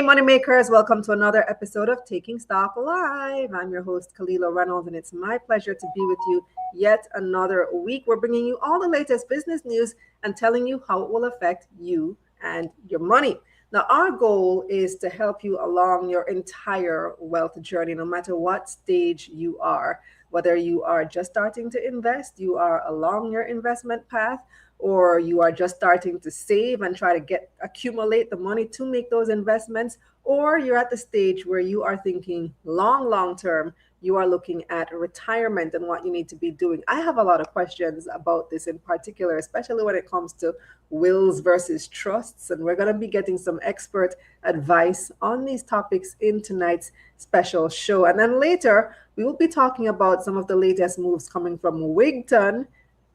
Moneymakers, welcome to another episode of Taking Stock Live. I'm your host, Kalila Reynolds, and it's my pleasure to be with you yet another week. We're bringing you all the latest business news and telling you how it will affect you and your money. Now, our goal is to help you along your entire wealth journey, no matter what stage you are. Whether you are just starting to invest, you are along your investment path, or you are just starting to save and try to accumulate the money to make those investments, or you're at the stage where you are thinking long term, you are looking at retirement and what you need to be doing. I have a lot of questions about this in particular, especially when it comes to wills versus trusts, and we're going to be getting some expert advice on these topics in tonight's special show. And then later we will be talking about some of the latest moves coming from Wigton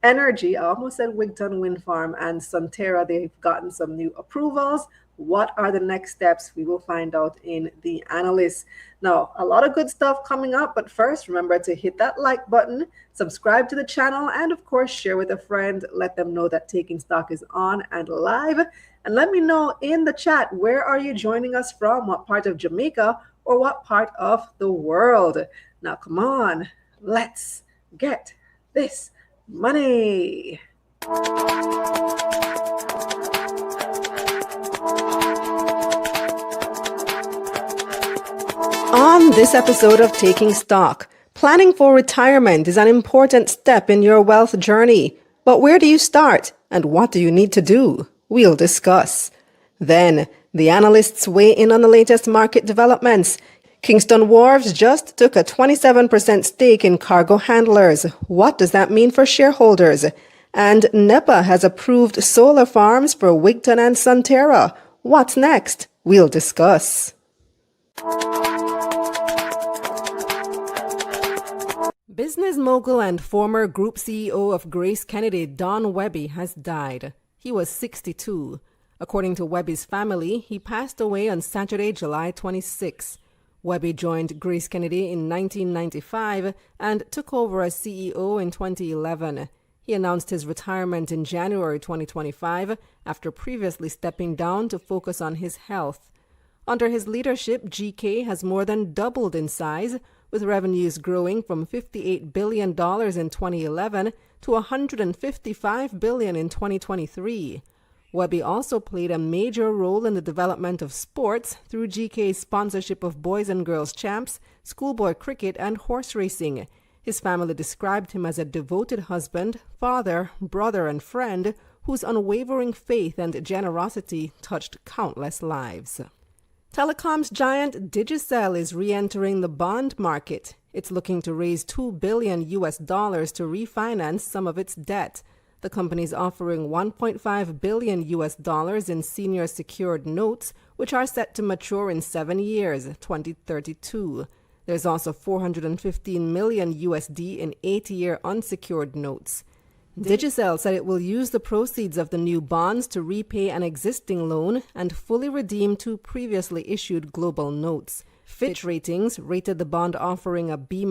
Energy. I almost said Wigton Wind Farm and Sunterra. They've gotten some new approvals. What are the next steps? We will find out in the Analysts. Now, a lot of good stuff coming up, but first, remember to hit that like button, subscribe to the channel, and of course, share with a friend. Let them know that Taking Stock is on and live. And let me know in the chat, where are you joining us from? What part of Jamaica or what part of the world? Now, come on, let's get this money. On this episode of Taking Stock, planning for retirement is an important step in your wealth journey. But where do you start and what do you need to do? We'll discuss. Then, the analysts weigh in on the latest market developments. Kingston Wharves just took a 27% stake in cargo handlers. What does that mean for shareholders? And NEPA has approved solar farms for Wigton and Sunterra. What's next? We'll discuss. Business mogul and former group CEO of Grace Kennedy, Don Webby, has died. He was 62. According to Webby's family, he passed away on Saturday, July 26. Webby joined Grace Kennedy in 1995 and took over as CEO in 2011. He announced his retirement in January 2025 after previously stepping down to focus on his health. Under his leadership, GK has more than doubled in size, with revenues growing from $58 billion in 2011 to $155 billion in 2023. Webby also played a major role in the development of sports through GK's sponsorship of boys and girls champs, schoolboy cricket, and horse racing. His family described him as a devoted husband, father, brother, and friend whose unwavering faith and generosity touched countless lives. Telecoms giant Digicel is re-entering the bond market. It's looking to raise $2 billion to refinance some of its debt. The company is offering $1.5 billion in senior secured notes, which are set to mature in 7 years, 2032. There's also $415 million in 8-year unsecured notes. Digicel said it will use the proceeds of the new bonds to repay an existing loan and fully redeem 2 previously issued global notes. Fitch Ratings rated the bond offering a B-,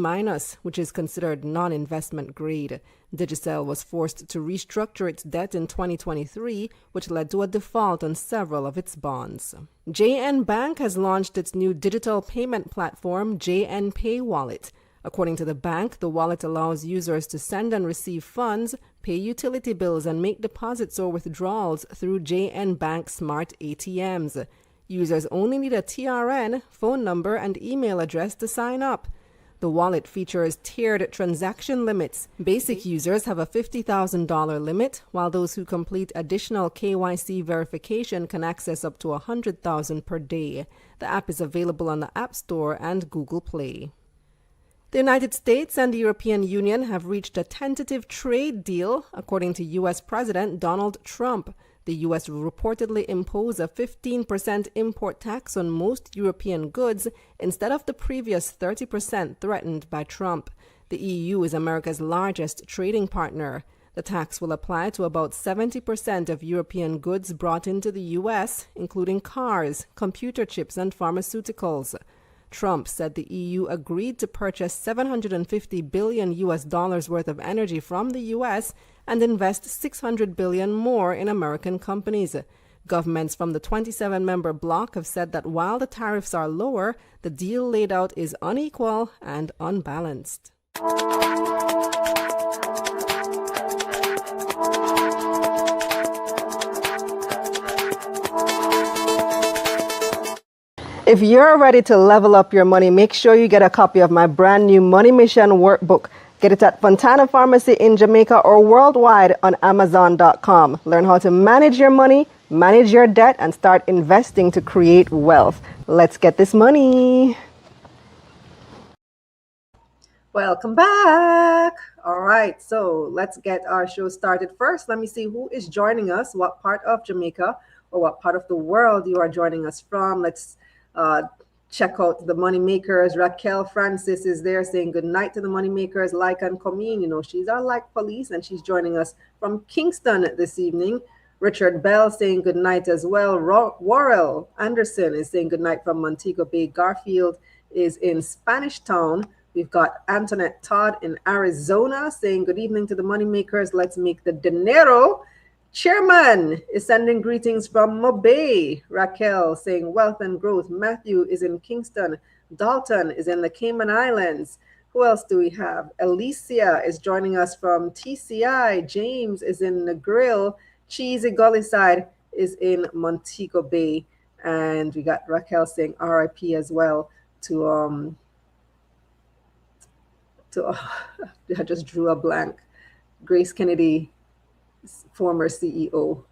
which is considered non-investment grade. Digicel was forced to restructure its debt in 2023, which led to a default on several of its bonds. JN Bank has launched its new digital payment platform, JN Pay Wallet. According to the bank, the wallet allows users to send and receive funds, pay utility bills, and make deposits or withdrawals through JN Bank Smart ATMs. Users only need a TRN, phone number, and email address to sign up. The wallet features tiered transaction limits. Basic users have a $50,000 limit, while those who complete additional KYC verification can access up to $100,000 per day. The app is available on the App Store and Google Play. The United States and the European Union have reached a tentative trade deal, according to U.S. President Donald Trump. The U.S. will reportedly impose a 15% import tax on most European goods instead of the previous 30% threatened by Trump. The EU is America's largest trading partner. The tax will apply to about 70% of European goods brought into the U.S., including cars, computer chips, and pharmaceuticals. Trump said the EU agreed to purchase $750 billion worth of energy from the U.S. and invest $600 billion more in American companies. Governments from the 27-member bloc have said that while the tariffs are lower, the deal laid out is unequal and unbalanced. If you're ready to level up your money, make sure you get a copy of my brand new Money Mission workbook. Get it at Fontana Pharmacy in Jamaica or worldwide on Amazon.com. Learn how to manage your money, manage your debt, and start investing to create wealth. Let's get this money. Welcome back. All right, so let's get our show started. First, let me see who is joining us, what part of Jamaica or what part of the world you are joining us from. Let's check out the money makers. Raquel Francis is there saying good night to the money makers. Like and Comine, you know, she's our like police, and she's joining us from Kingston this evening. Richard Bell saying good night as well. Warrell Anderson is saying good night from Montego Bay. Garfield is in Spanish Town. We've got Antoinette Todd in Arizona saying good evening to the money makers. Let's make the dinero. Chairman is sending greetings from Mobay. Raquel saying wealth and growth. Matthew is in Kingston. Dalton is in the Cayman Islands. Who else do we have? Alicia is joining us from TCI. James is in Negril. Cheesy Gullyside is in Montego Bay. And we got Raquel saying RIP as well to I just drew a blank. Grace Kennedy, former CEO.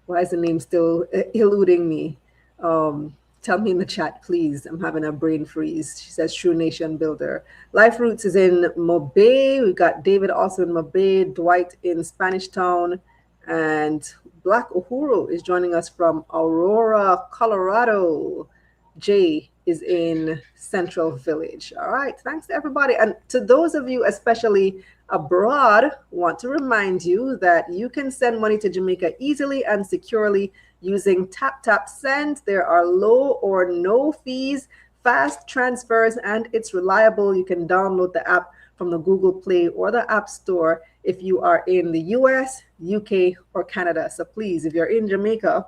Why is the name still eluding me? Tell me in the chat, please. I'm having a brain freeze. She says True Nation Builder. Life Roots is in Mobay. We've got David also in Mobay, Dwight in Spanish Town, and Black Uhuru is joining us from Aurora, Colorado. Jay is in Central Village. All right, thanks to everybody. And to those of you, especially abroad, want to remind you that you can send money to Jamaica easily and securely using Tap Tap Send. There are low or no fees, fast transfers, and it's reliable. You can download the app from the Google Play or the App Store if you are in the US, UK, or Canada. So please, if you're in Jamaica,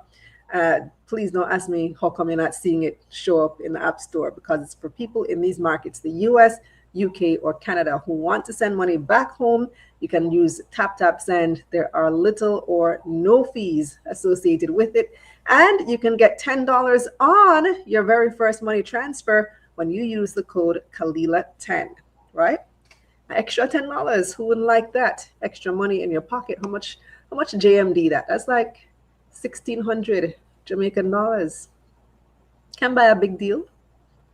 please don't ask me how come you're not seeing it show up in the App Store, because it's for people in these markets, the US, UK, or Canada, who want to send money back home. You can use Tap Tap Send. There are little or no fees associated with it. And you can get $10 on your very first money transfer when you use the code Kalila10, right? Extra $10. Who wouldn't like that? Extra money in your pocket. How much JMD that? That's like 1,600 Jamaican dollars. Can buy a big deal.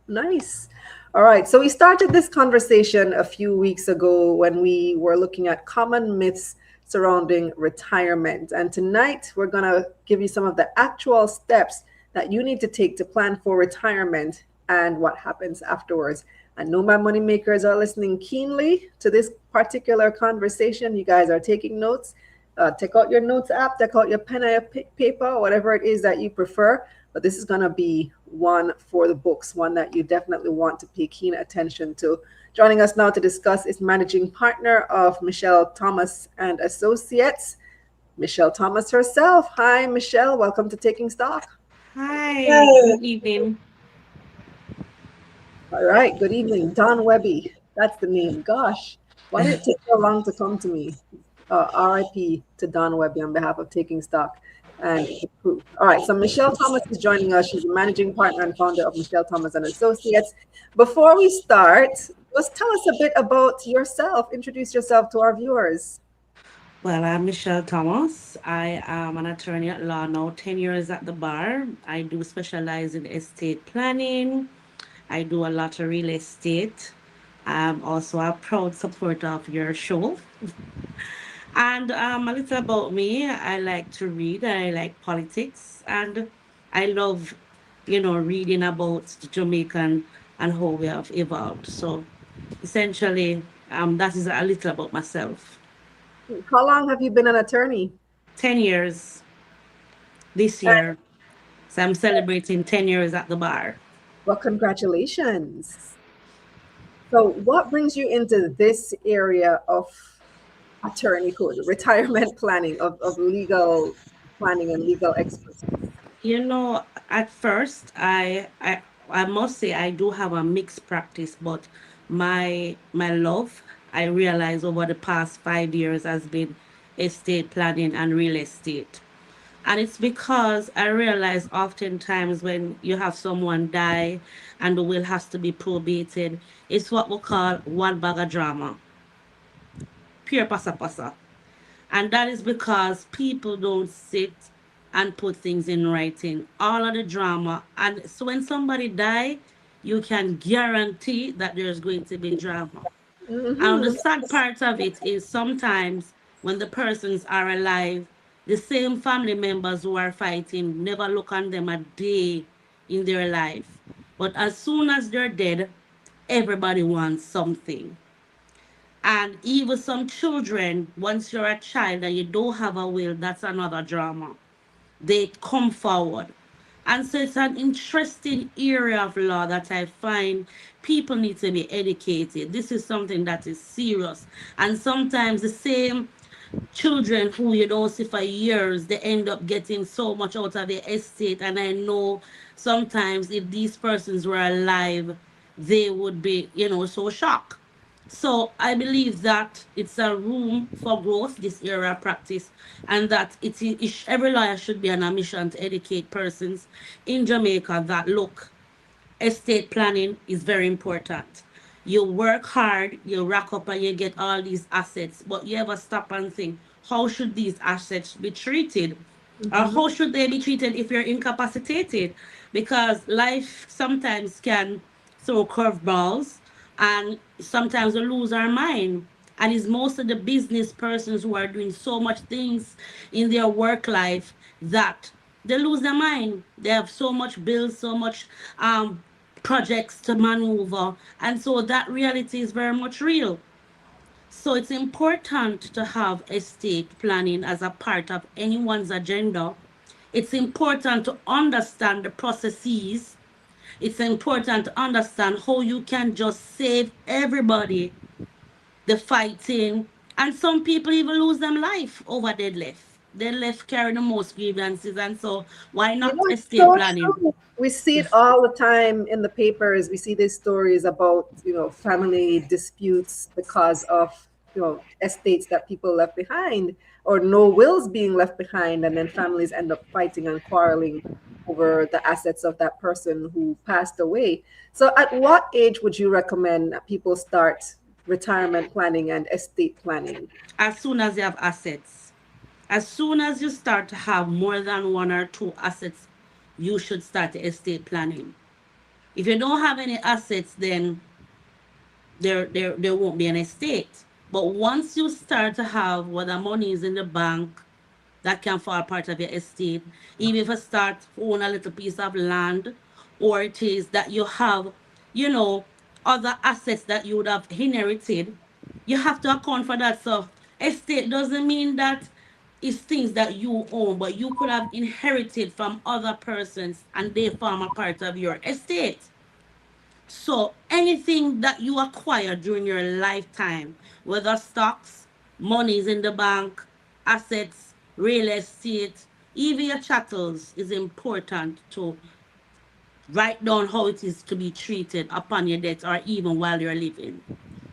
Nice. All right, so we started this conversation a few weeks ago when we were looking at common myths surrounding retirement. And tonight we're going to give you some of the actual steps that you need to take to plan for retirement and what happens afterwards. I know my money makers are listening keenly to this particular conversation. You guys are taking notes. Take out your notes app, take out your pen and your paper, whatever it is that you prefer. But this is going to be one for the books, one that you definitely want to pay keen attention to. Joining us now to discuss is managing partner of Michelle Thomas and Associates, Michelle Thomas herself. Hi, Michelle. Welcome to Taking Stock. Hi. Good evening. All right. Good evening. Don Webby. That's the name. Gosh, why did it take so long to come to me? RIP to Don Webby on behalf of Taking Stock and the crew. All right, so Michelle Thomas is joining us. She's the managing partner and founder of Michelle Thomas and Associates. Before we start, just tell us a bit about yourself. Introduce yourself to our viewers. Well, I'm Michelle Thomas. I am an attorney at law now, 10 years at the bar. I do specialize in estate planning. I do a lot of real estate. I'm also a proud supporter of your show. And a little about me, I like to read, I like politics, and I love, reading about the Jamaican and how we have evolved. So essentially, that is a little about myself. How long have you been an attorney? 10 years this year. So I'm celebrating 10 years at the bar. Well, congratulations. So what brings you into this area of attorney code, retirement planning, of legal planning and legal expertise? You know, at first, I must say I do have a mixed practice, but my love, I realized over the past 5 years has been estate planning and real estate. And it's because I realize oftentimes when you have someone die and the will has to be probated, it's what we call one bag of drama, pure pasa pasa. And that is because people don't sit and put things in writing. All of the drama. And so when somebody die, you can guarantee that there's going to be drama. And the Mm-hmm. sad part of it is sometimes when the persons are alive, the same family members who are fighting never look on them a day in their life. But as soon as they're dead, everybody wants something. And even some children, once you're a child and you don't have a will, that's another drama. They come forward. And so it's an interesting area of law that I find people need to be educated. This is something that is serious. And sometimes the same children who you don't see for years, they end up getting so much out of their estate. And I know sometimes if these persons were alive, they would be, so shocked. So I believe that it's a room for growth, this area of practice, and that every lawyer should be on a mission to educate persons in Jamaica that look, estate planning is very important. You work hard, you rack up and you get all these assets, but you ever stop and think, how should these assets be treated? Or Mm-hmm. how should they be treated if you're incapacitated? Because life sometimes can throw curveballs and sometimes we lose our mind. And it's most of the business persons who are doing so much things in their work life that they lose their mind. They have so much bills, so much projects to maneuver. And so that reality is very much real. So it's important to have estate planning as a part of anyone's agenda. It's important to understand the processes. It's important to understand how you can just save everybody the fighting. And some people even lose them life over deadlift. Deadlift carry the most grievances. And so why You not know, it's estate so planning? true. We see it all the time in the papers. We see these stories about, family disputes because of, estates that people left behind or no wills being left behind. And then families end up fighting and quarreling over the assets of that person who passed away. So, at what age would you recommend that people start retirement planning and estate planning? As soon as you have assets, as soon as you start to have more than one or two assets, you should start the estate planning. If you don't have any assets, then there won't be an estate. But once you start to have what the money is in the bank, that can fall part of your estate. Even if you start to own a little piece of land, or it is that you have, you know, other assets that you would have inherited, you have to account for that. So estate doesn't mean that it's things that you own, but you could have inherited from other persons and they form a part of your estate. So anything that you acquire during your lifetime, whether stocks, monies in the bank, assets, real estate, even your chattels, is important to write down how it is to be treated upon your death or even while you're living.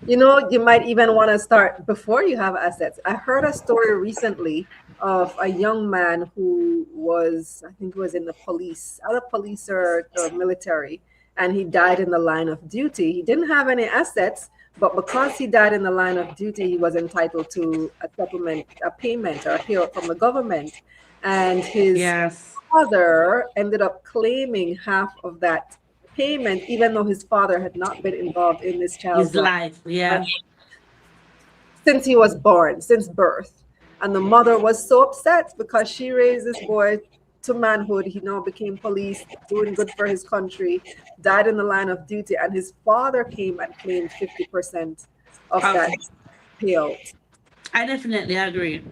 You might even want to start before you have assets. I heard a story recently of a young man who was, I think, he was in the police, either police or military, and he died in the line of duty. He didn't have any assets, but because he died in the line of duty, he was entitled to a supplement, a payment, or a payout from the government. And his Yes, father ended up claiming half of that payment, even though his father had not been involved in this child's his life life. Yeah, since he was born, since birth. And the mother was so upset because she raised this boy to manhood. He now became police, doing good for his country, died in the line of duty, and his father came and claimed 50% of of that payout. I definitely agree.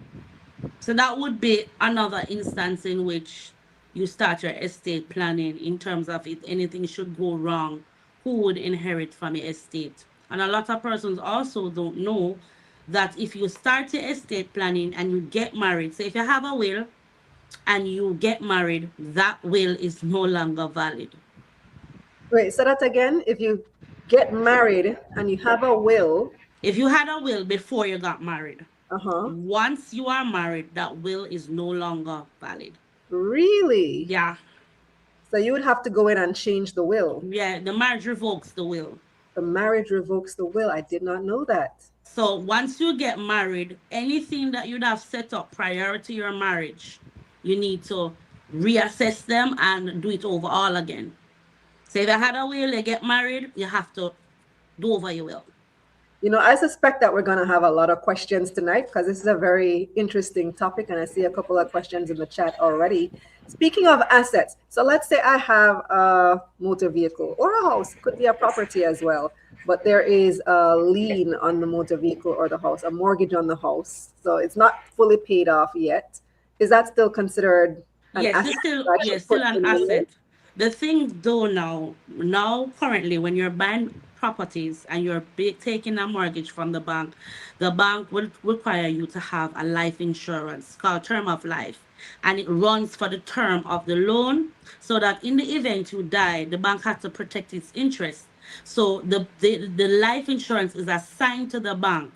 So that would be another instance in which you start your estate planning in terms of if anything should go wrong, who would inherit from your estate. And a lot of persons also don't know that if you start your estate planning and you get married, so if you have a will and you get married, that will is no longer valid. Wait, say that again. If you get married and you have a will, If you had a will before you got married, uh-huh. once you are married, that will is no longer valid. Really? Yeah. So you would have to go in and change the will. Yeah, the marriage revokes the will. The marriage revokes the will. I did not know that. So once you get married, anything that you'd have set up prior to your marriage, you need to reassess them and do it over all again. So if you had a will, you get married, you have to do over your will. You know, I suspect that we're going to have a lot of questions tonight because this is a very interesting topic, and I see a couple of questions in the chat already. Speaking of assets, so let's say I have a motor vehicle or a house, could be a property as well, but there is a lien on the motor vehicle or the house, a mortgage on the house, so it's not fully paid off yet. Is that still considered an Yes, asset it's still that I yes, should still put an in the will? asset. The thing though now currently when you're buying properties and you're taking a mortgage from the bank will require you to have a life insurance called term of life, and it runs for the term of the loan, so that in the event you die, the bank has to protect its interest. So the life insurance is assigned to the bank.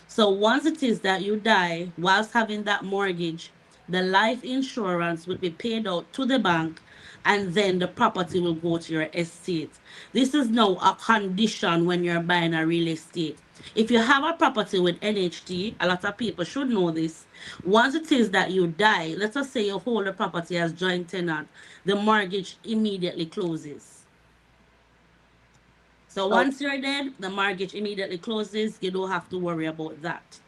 So once it is that you die whilst having that mortgage, the life insurance will be paid out to the bank, and then the property will go to your estate. This is now a condition when you're buying a real estate. If you have a property with NHT, a lot of people should know this. Once it is that you die, let us say you hold the property as joint tenant, the mortgage immediately closes. So Oh, once you're dead, the mortgage immediately closes. You don't have to worry about that.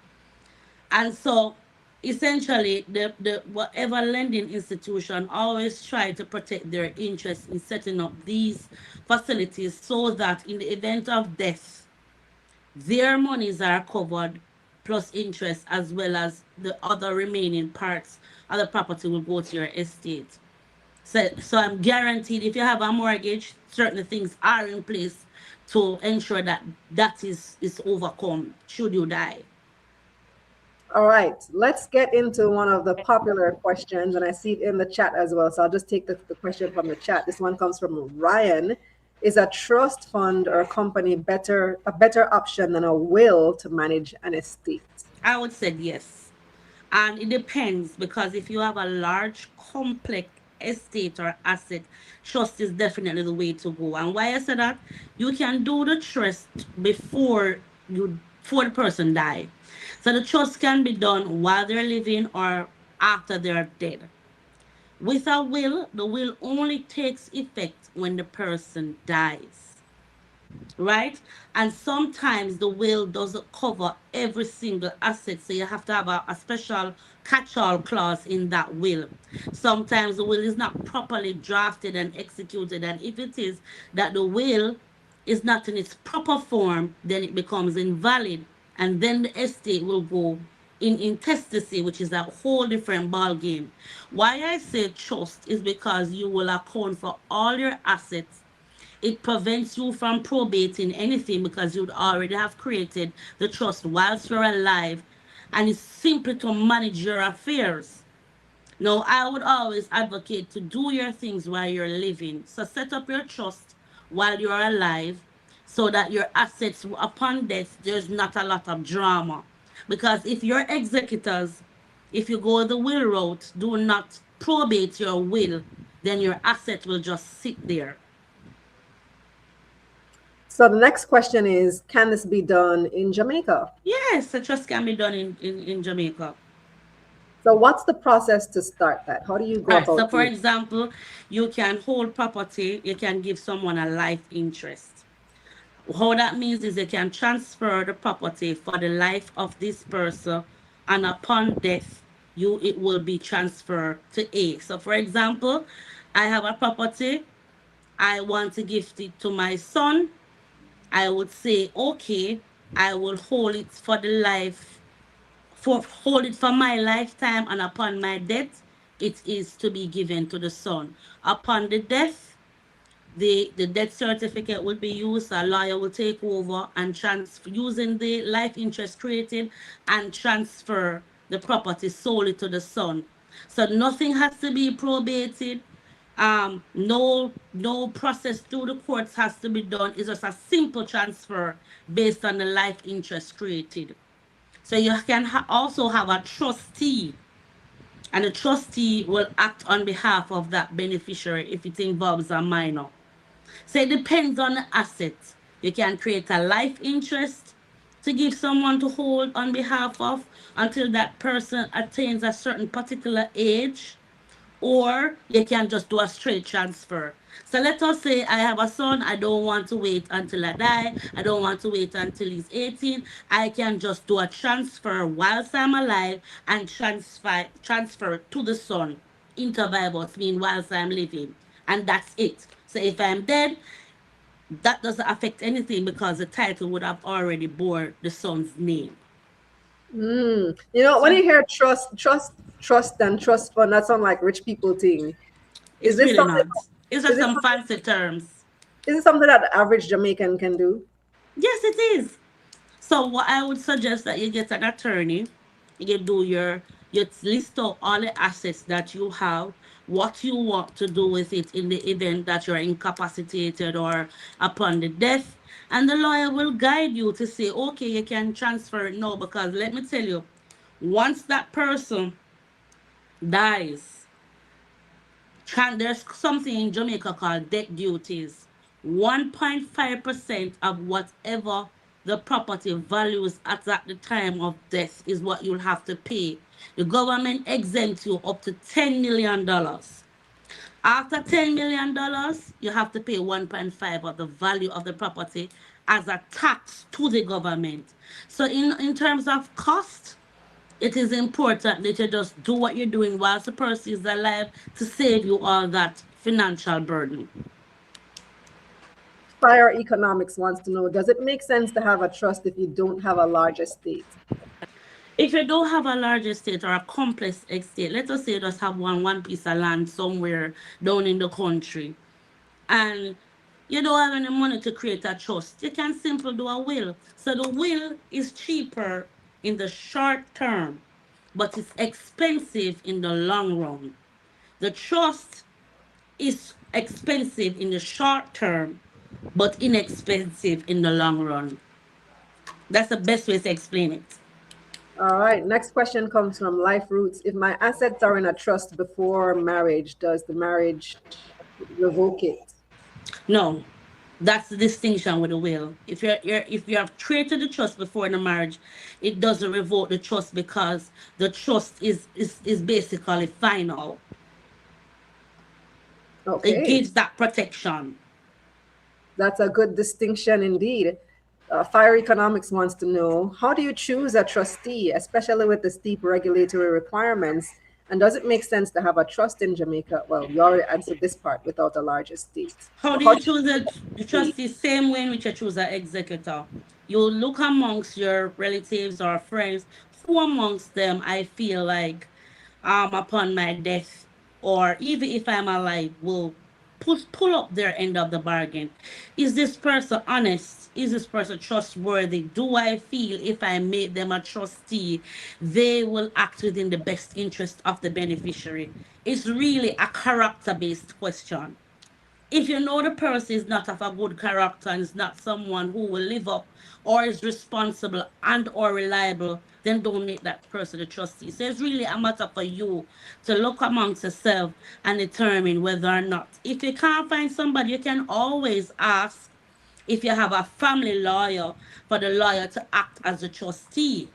And so essentially the whatever lending institution always try to protect their interests in setting up these facilities so that in the event of death, their monies are covered plus interest, as well as the other remaining parts of the property will go to your estate. So I'm guaranteed if you have a mortgage, certain things are in place to ensure that that is overcome should you die. all right, let's get into one of the popular questions, and I see it in the chat as well. So I'll just take the question from the chat. This one comes from Ryan. Is a trust fund or a company a better option than a will to manage an estate? I would say yes. And it depends, because if you have a large, complex estate or asset, trust is definitely the way to go. And why I say that, you can do the trust before the person die. So the trust can be done while they're living or after they're dead. With a will, the will only takes effect when the person dies, right? And sometimes the will doesn't cover every single asset, so you have to have a special catch-all clause in that will. Sometimes the will is not properly drafted and executed, and if it is that the will is not in its proper form, then it becomes invalid, and then the estate will go in intestacy, which is a whole different ball game. Why I say trust is because you will account for all your assets. It prevents you from probating anything because you'd already have created the trust whilst you're alive, and it's simply to manage your affairs. Now, I would always advocate to do your things while you're living. So set up your trust while you're alive so that your assets upon death, there's not a lot of drama. Because if your executors, if you go the will route, do not probate your will, then your asset will just sit there. So the next question is, can this be done in Jamaica? Yes, a trust can be done in Jamaica. So what's the process to start that? How do you go All right, so about for doing? example, you can hold property, you can give someone a life interest. How that means is you can transfer the property for the life of this person, and upon death, it will be transferred to A. So for example, I have a property, I want to gift it to my son. I would say, okay, I will hold it for the life hold it for my lifetime, and upon my death, it is to be given to the son. Upon the death, the death certificate will be used. A lawyer will take over and using the life interest created and transfer the property solely to the son. So nothing has to be probated. No process through the courts has to be done. It's just a simple transfer based on the life interest created. So you can also have a trustee, and the trustee will act on behalf of that beneficiary if it involves a minor. So it depends on the asset. You can create a life interest to give someone to hold on behalf of until that person attains a certain particular age, or you can just do a straight transfer. So let us say I have a son, I don't want to wait until I die, I don't want to wait until he's 18. I can just do a transfer whilst I'm alive and transfer it to the son, intervivos, mean whilst I'm living. And that's it. So if I'm dead, that doesn't affect anything because the title would have already bore the son's name. When So you hear trust, and trust fund, that sound like rich people thing. Is it's this really something? not. It's Is just this some something? fancy terms. Is it something that the average Jamaican can do? Yes, it is. So what I would suggest that you get an attorney, you do you list out all the assets that you have, what you want to do with it in the event that you're incapacitated or upon the death, and the lawyer will guide you to say, okay, you can transfer it now, because let me tell you, once that person dies, there's something in Jamaica called debt duties. 1.5% of whatever the property values at the time of death is what you'll have to pay. The government exempts you up to $10 million. After $10 million, you have to pay 1.5 of the value of the property as a tax to the government. So in terms of cost, it is important that you just do what you're doing whilst the person is alive to save you all that financial burden. Fire Economics wants to know, does it make sense to have a trust if you don't have a large estate? If you don't have a large estate or a complex estate, let us say you just have one piece of land somewhere down in the country, and you don't have any money to create a trust, you can simply do a will. So the will is cheaper in the short term, but it's expensive in the long run. The trust is expensive in the short term, but inexpensive in the long run. That's the best way to explain it. All right. Next question comes from Life Roots. If my assets are in a trust before marriage, does the marriage revoke it? No, that's the distinction with the will. If you have created the trust before the marriage, it doesn't revoke the trust because the trust is basically final. It Okay. gives that protection. That's a good distinction indeed. Fire Economics wants to know, how do you choose a trustee, especially with the steep regulatory requirements? And does it make sense to have a trust in Jamaica? Well, you already answered this part, without a large estate. How But do how you do choose the you choose? trustee? Same way in which you choose an executor. You look amongst your relatives or friends. Who amongst them I feel like upon my death, or even if I'm alive, will pull up their end of the bargain. Is this person honest? Is this person trustworthy? Do I feel if I make them a trustee, they will act within the best interest of the beneficiary? It's really a character based question. If you know the person is not of a good character and is not someone who will live up or is responsible and or reliable, then don't make that person a trustee. So it's really a matter for you to look amongst yourself and determine whether or not. If you can't find somebody, you can always ask if you have a family lawyer for the lawyer to act as a trustee,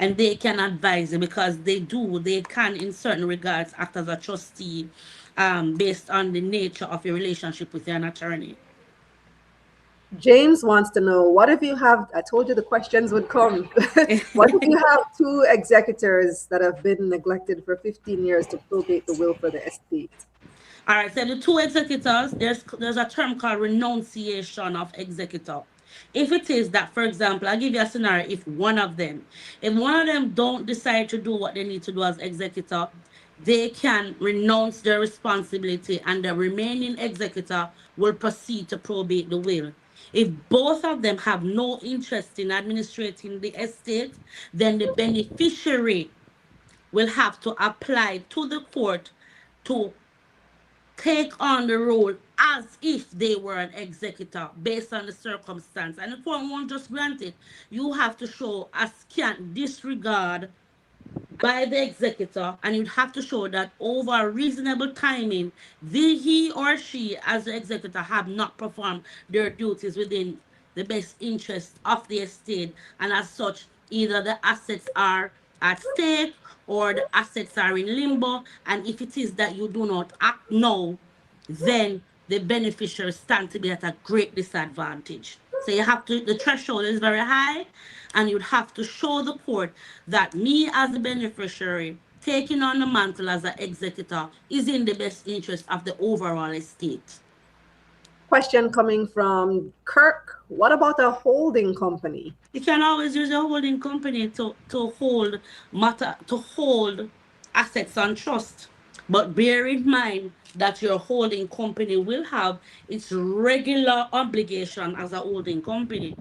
and they can advise you, because they can in certain regards act as a trustee, based on the nature of your relationship with an attorney. James wants to know, what if you have, I told you the questions would come. What if you have two executors that have been neglected for 15 years to probate the will for the estate? All right, so the two executors, there's a term called renunciation of executor. If it is that, for example, I'll give you a scenario. If one of them don't decide to do what they need to do as executor, they can renounce their responsibility, and the remaining executor will proceed to probate the will. If both of them have no interest in administrating the estate, then the beneficiary will have to apply to the court to take on the role as if they were an executor based on the circumstance. And the court won't just grant it. You have to show a scant disregard by the executor, and you'd have to show that over reasonable timing, he or she, as the executor, have not performed their duties within the best interest of the estate, and as such, either the assets are at stake or the assets are in limbo. And if it is that you do not act now, then the beneficiaries stand to be at a great disadvantage. So you have to, the threshold is very high, and you'd have to show the court that me as a beneficiary taking on the mantle as an executor is in the best interest of the overall estate. Question coming from Kirk. What about a holding company? You can always use a holding company to hold assets on trust. But bear in mind that your holding company will have its regular obligation as a holding company.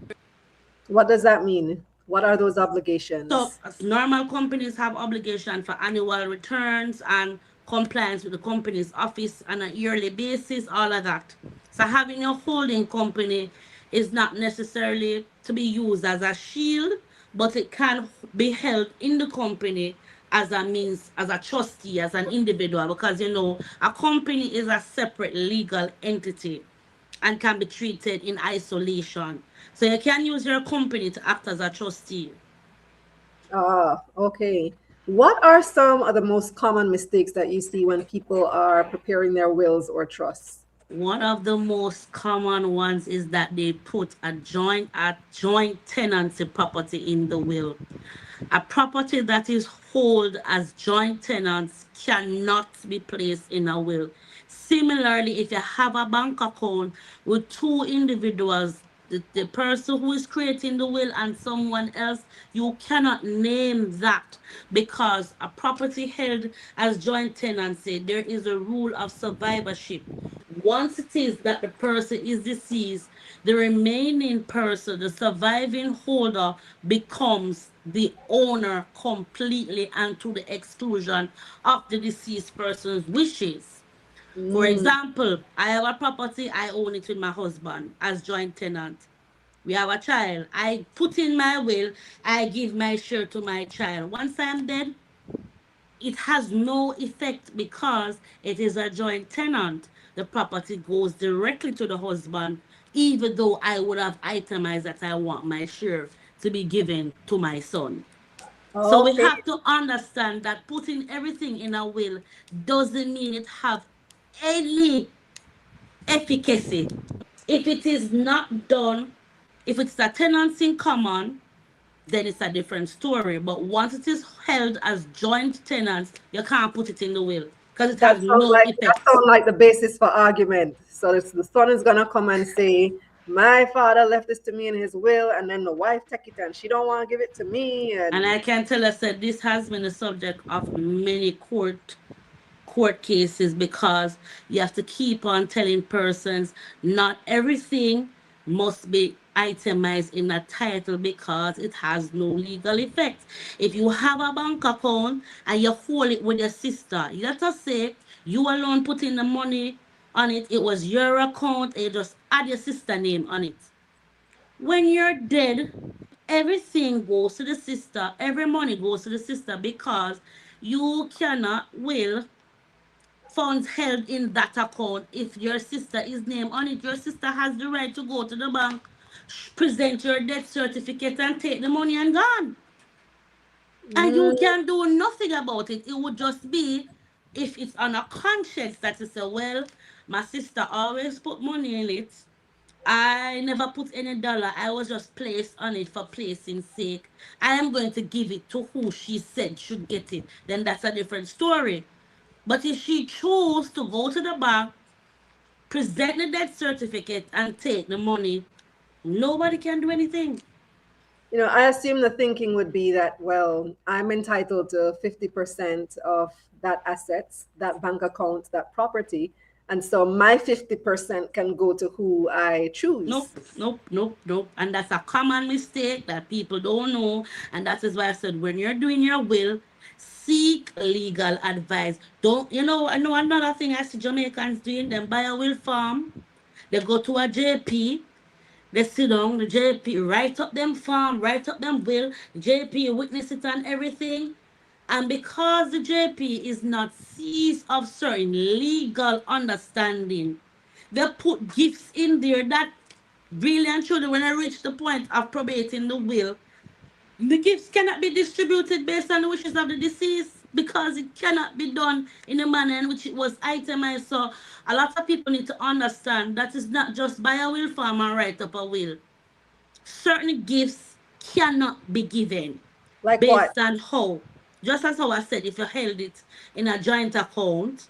What does that mean? What are those obligations? So, as normal companies have obligation for annual returns and compliance with the company's office on a yearly basis, all of that. So having a holding company is not necessarily to be used as a shield, but it can be held in the company as a means, as a trustee, as an individual, because you know, a company is a separate legal entity and can be treated in isolation. So you can use your company to act as a trustee. Okay. What are some of the most common mistakes that you see when people are preparing their wills or trusts? One of the most common ones is that they put a joint tenancy property in the will. A property that is held as joint tenants cannot be placed in a will. Similarly, if you have a bank account with two individuals, the person who is creating the will and someone else, you cannot name that, because a property held as joint tenancy, there is a rule of survivorship. Once it is that the person is deceased, the remaining person, the surviving holder, becomes the owner completely and to the exclusion of the deceased person's wishes. For example, I have a property, I own it with my husband as joint tenant. We have a child. I put in my will, I give my share to my child. Once I'm dead, it has no effect because it is a joint tenant. The property goes directly to the husband, even though I would have itemized that I want my share to be given to my son. So we have to understand that putting everything in a will doesn't mean it have any efficacy. If it is not done, if it's a tenancy in common, then it's a different story. But once it is held as joint tenants, you can't put it in the will because it has no effect. That sounds like the basis for argument. So the son is gonna come and say, my father left this to me in his will, and then the wife take it and she don't want to give it to me. And I can tell us that this has been the subject of many court cases, because you have to keep on telling persons not everything must be itemized in a title because it has no legal effect. If you have a bank account and you hold it with your sister, let us say you alone put in the money on it, it was your account, and you just add your sister name on it. When you're dead, everything goes to the sister, every money goes to the sister, because you cannot will funds held in that account if your sister is named on it. Your sister has the right to go to the bank, present your death certificate, and take the money and gone. And you can do nothing about it. It would just be if it's on a conscience that you say, well, my sister always put money in it. I never put any dollar. I was just placed on it for placing sake. I am going to give it to who she said should get it. Then that's a different story. But if she chose to go to the bank, present the death certificate, and take the money, nobody can do anything. You know, I assume the thinking would be that, well, I'm entitled to 50% of that assets, that bank account, that property. And so my 50% can go to who I choose. Nope. And that's a common mistake that people don't know. And that is why I said, when you're doing your will, Seek legal advice. Don't, I know another thing I see Jamaicans doing, them buy a will form, they go to a JP, they sit down, the JP write up them form, write up them will, the JP witness it and everything. And because the JP is not seized of certain legal understanding, they put gifts in there that really and truly, when I reach the point of probating the will, the gifts cannot be distributed based on the wishes of the deceased because it cannot be done in a manner in which it was itemized. So a lot of people need to understand that it's not just buy a will form and write up a will. Certain gifts cannot be given Like what? based on how. Just as how I said, if you held it in a joint account,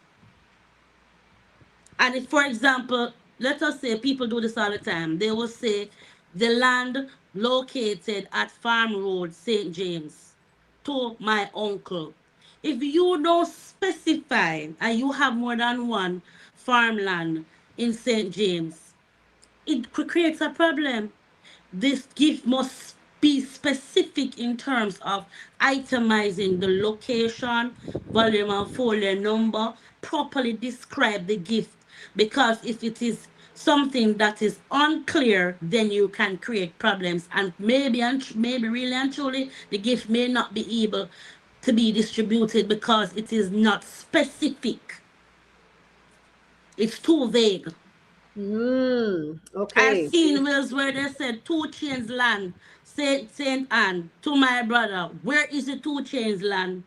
and if, for example, let us say people do this all the time, they will say the land located at Farm Road, St. James, to my uncle. If you don't specify and you have more than one farmland in St. James, it creates a problem. This gift must be specific in terms of itemizing the location, volume and folio number, properly describe the gift. Because if it is something that is unclear, then you can create problems. And maybe really and truly, the gift may not be able to be distributed because it is not specific. It's too vague. I've Okay. seen wills where they said 2 chains land, Saint Anne, to my brother. Where is the 2 chains land?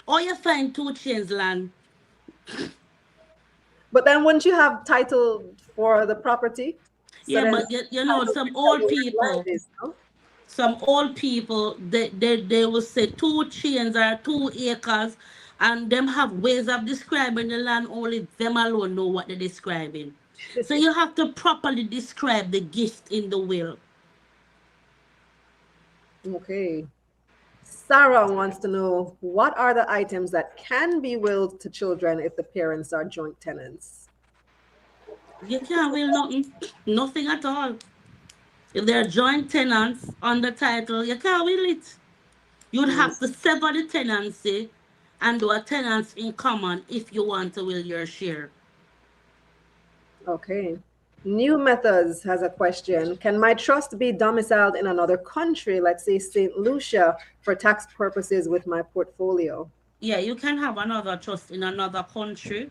Or you find 2 chains land. But then wouldn't you have title for the property? So Yeah, then but title some can tell old you where the land people, is, no? they will say 2 chains are 2 acres, and them have ways of describing the land, only them alone know what they're describing. So you have to properly describe the gift in the will. Okay. Sarah wants to know what are the items that can be willed to children if the parents are joint tenants? You can't will nothing, nothing at all. If they're joint tenants on the title, you can't will it. You'd Mm, have to sever the tenancy and do a tenants in common if you want to will your share. okay. New Methods has a question. Can my trust be domiciled in another country, let's say St. Lucia, for tax purposes with my portfolio? Yeah, you can have another trust in another country,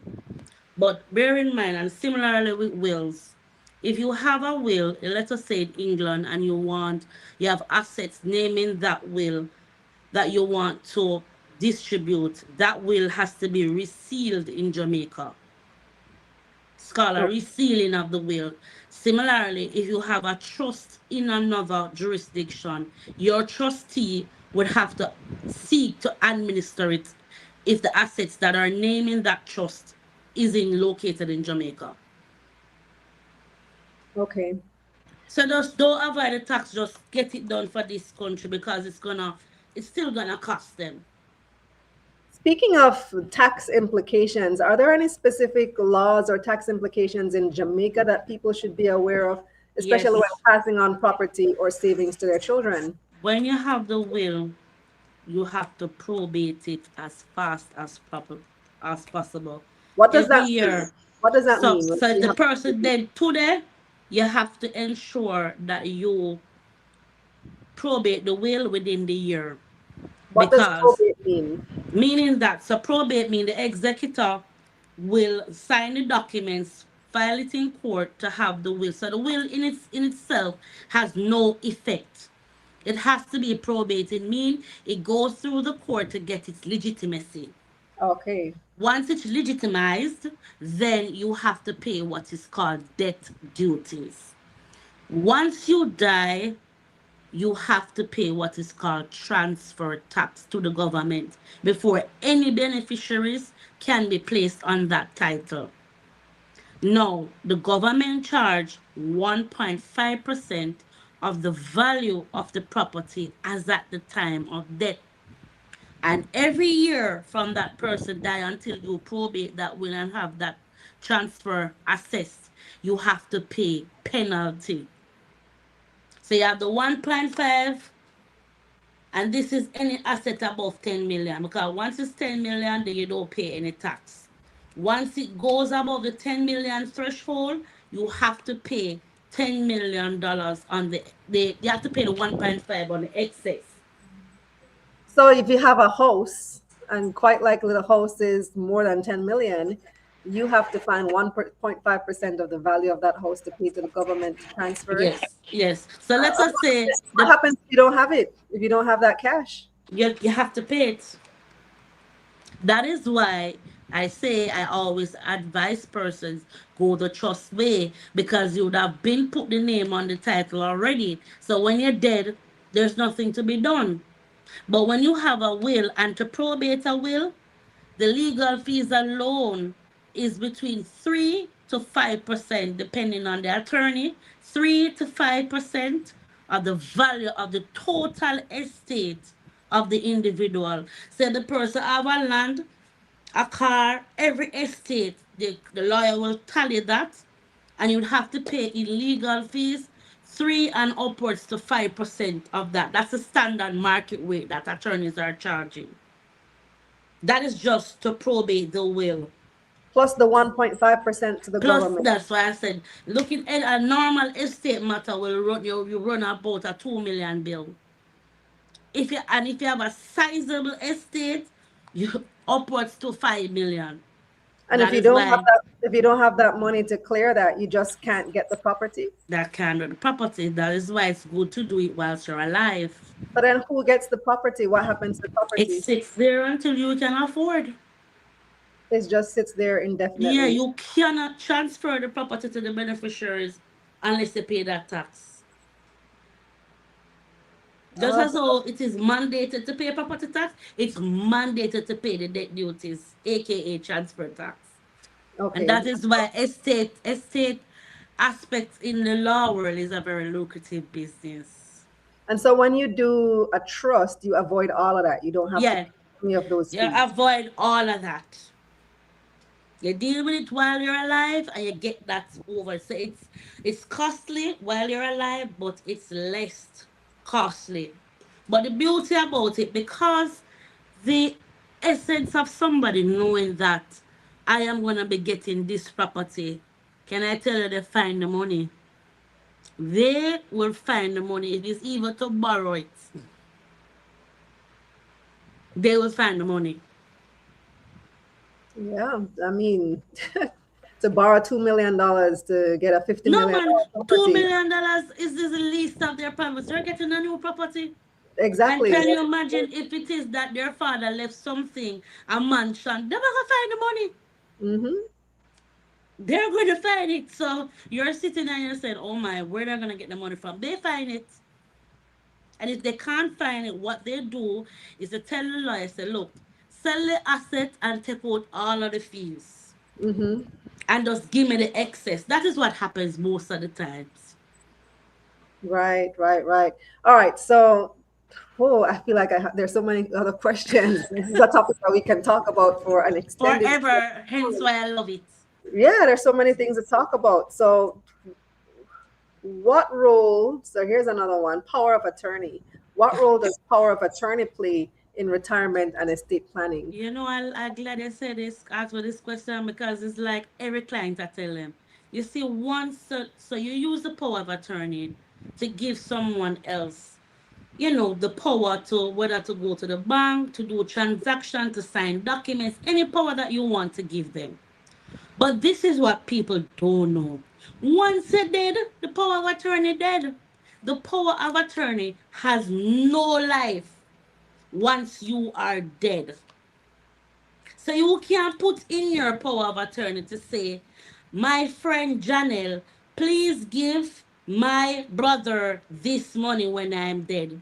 but bear in mind, and similarly with wills, if you have a will, let us say in England, and you have assets naming that will that you want to distribute, that will has to be resealed in Jamaica. It's called a Oh, resealing of the will. Similarly, if you have a trust in another jurisdiction, your trustee would have to seek to administer it if the assets that are named in that trust is located in Jamaica. okay. So just don't avoid the tax, just get it done for this country because it's still gonna cost them. Speaking of tax implications, are there any specific laws or tax implications in Jamaica that people should be aware of, especially when Yes. passing on property or savings to their children? When you have the will, you have to probate it as fast as possible. What does Every that mean? year. What does that So mean? so if You the have to person probate? dead today, you have to ensure that you probate the will within the year. What does Because probate mean? meaning that, so probate mean the executor will sign the documents, file it in court to have the will. So the will in itself has no effect. It has to be probated, mean it goes through the court to get its legitimacy. Okay. Once it's legitimized, then you have to pay what is called death duties. Once you die, you have to pay what is called transfer tax to the government before any beneficiaries can be placed on that title. Now, the government charge 1.5% of the value of the property as at the time of death. And every year from that person die until you probate that will and have that transfer assessed, you have to pay penalty. So you have the 1.5, And this is any asset above 10 million, because once it's 10 million, then you don't pay any tax. Once it goes above the 10 million threshold, you have to pay $10 million on the you have to pay the 1.5 on the excess. So if you have a house, and quite likely the house is more than 10 million, you have to find 1.5% of the value of that house to pay to the government to transfer it. Yes, yes. So let us say What the happens if you don't have it? If you don't have that cash? you have to pay it. That is why I say I always advise persons go the trust way, because you would have been put the name on the title already. So when you're dead, there's nothing to be done. But when you have a will and to probate a will, the legal fees alone is between 3 to 5%, depending on the attorney. 3 to 5% of the value of the total estate of the individual. Say the person have a land, a car, every estate, the lawyer will tally that, and you'd have to pay in legal fees 3 and upwards to 5% of that. That's the standard market rate that attorneys are charging. That is just to probate the will. Plus the 1.5% to the Plus, government. that's why I said, looking at a normal estate matter will run you run about a 2 million bill. If you have a sizable estate, you upwards to 5 million. And That is why if you don't have that money to clear that, you just can't get the property. that kind of property. That is why it's good to do it whilst you're alive. But then who gets the property? What happens to the It property? sits there until you can afford. It just sits there Yeah, indefinitely. you cannot transfer the property to the beneficiaries unless they pay that tax. Just Oh, as though it is mandated to pay property tax, it's mandated to pay the debt duties, aka transfer tax. And okay. that is why estate aspects in the law world is a very lucrative business. And so when you do a trust, you avoid all of that. You don't have to Yeah, pay any of those you fees. avoid all of that. You deal with it while you're alive and you get that over. So it's costly while you're alive, but it's less costly. But the beauty about it, because the essence of somebody knowing that I am gonna be getting this property, can I tell you they find the money? They will find the money. It is even to borrow it. They will find the money. Yeah, I mean, to borrow $2 million to get a 50 No million man, two property. million dollars is the least of their problems. They're getting a new property. And Exactly. can you imagine if it is that their father left something, a mansion, they're gonna find the money. Mm-hmm. They're gonna find it. So you're sitting there and you're saying, oh my, where they're gonna get the money from? They find it. And if they can't find it, what they do is they tell the lawyer, say, look, sell the asset and take out all of the fees. Mm-hmm. And just give me the excess. That is what happens most of the times. Right, right, right. All right. So, oh, I feel like there's so many other questions. This is a topic that we can talk about for an extended Forever, hence time. why I love it. Yeah, there's so many things to talk about. So, what role? So, here's another one: power of attorney. What role does power of attorney play in retirement and estate planning? You know, I'm glad you said this, ask for this question, because it's like every client I tell them. You see, once, so you use the power of attorney to give someone else, the power to whether to go to the bank, to do a transaction, to sign documents, any power that you want to give them. But this is what people don't know. Once you're dead, the power of attorney dead. The power of attorney has no life once you are dead. So you can put in your power of attorney to say, my friend Janelle, please give my brother this money when I'm dead.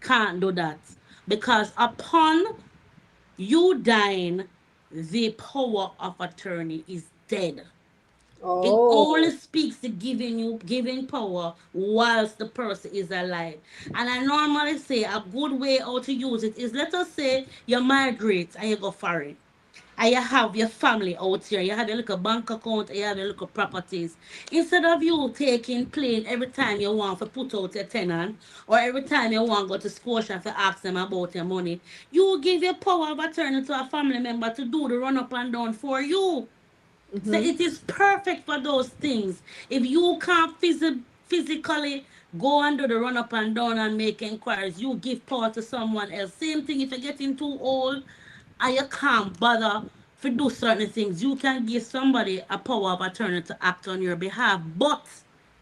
Can't do that. Because upon you dying, the power of attorney is dead. It only Oh, speaks to giving power whilst the person is alive. And I normally say a good way how to use it is, let us say you migrate and you go foreign. and you have your family out here. You have your little bank account, and you have your little properties. Instead of you taking plane every time you want to put out your tenant, or every time you want to go to Scotia to ask them about your money, you give your power of attorney to a family member to do the run up and down for you. So Mm-hmm. it is perfect for those things. If you can't physically go and do the run up and down and make inquiries, you give power to someone else. Same thing if you're getting too old and you can't bother to do certain things, you can give somebody a power of attorney to act on your behalf. But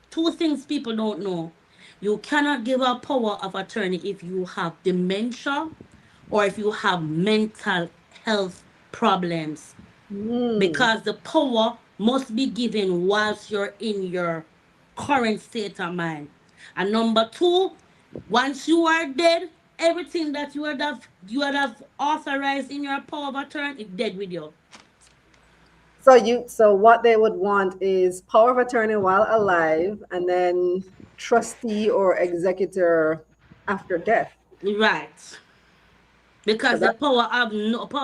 two things people don't know. You cannot give a power of attorney if you have dementia or if you have mental health problems, Mm. because the power must be given whilst you're in your current state of mind. And number two, once you are dead, everything that you would have authorized in your power of attorney is dead with you. So what they would want is power of attorney while alive, and then trustee or executor after death. Right. So Because the that power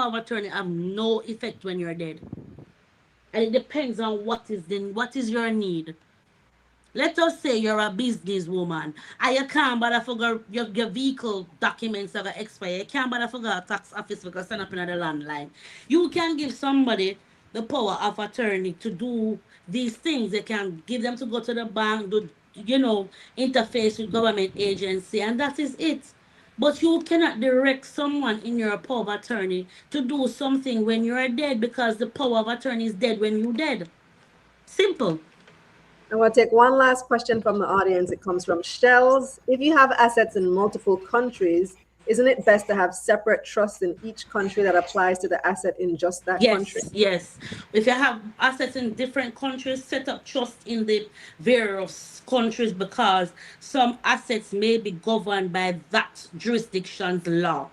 of attorney have no effect when you're dead. And it depends on what is your need. Let us say you're a businesswoman and you can't bother for your vehicle documents that are expired. You can't bother for a tax office because stand up in the landline. You can give somebody the power of attorney to do these things. They can give them to go to the bank, interface with government agency, and that is it. But you cannot direct someone in your power of attorney to do something when you're dead, because the power of attorney is dead when you're dead. Simple. I'm going to take one last question from the audience. It comes from Shells. If you have assets in multiple countries, isn't it best to have separate trusts in each country that applies to the asset in just that country? Yes, yes. If you have assets in different countries, set up trust in the various countries, because some assets may be governed by that jurisdiction's law.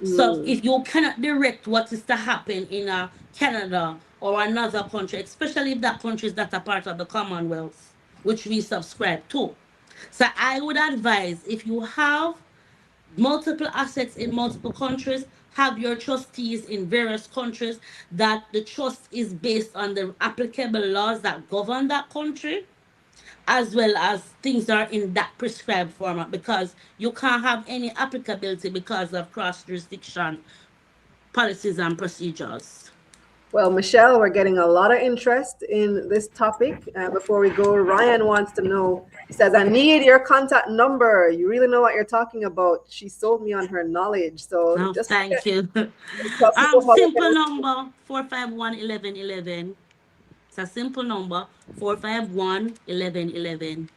So Mm. if you cannot direct what is to happen in Canada or another country, especially if that country is not a part of the Commonwealth, which we subscribe to. So I would advise, if you have multiple assets in multiple countries, have your trustees in various countries, that the trust is based on the applicable laws that govern that country, as well as things are in that prescribed format, because you can't have any applicability because of cross jurisdiction policies and procedures. Well, Michelle, we're getting a lot of interest in this topic. Before we go, Ryan wants to know, he says, I need your contact number. You really know what you're talking about. She sold me on her knowledge. So No, just thank you. tell people how they Simple can. number 451 1111. It's a simple number 451 1111.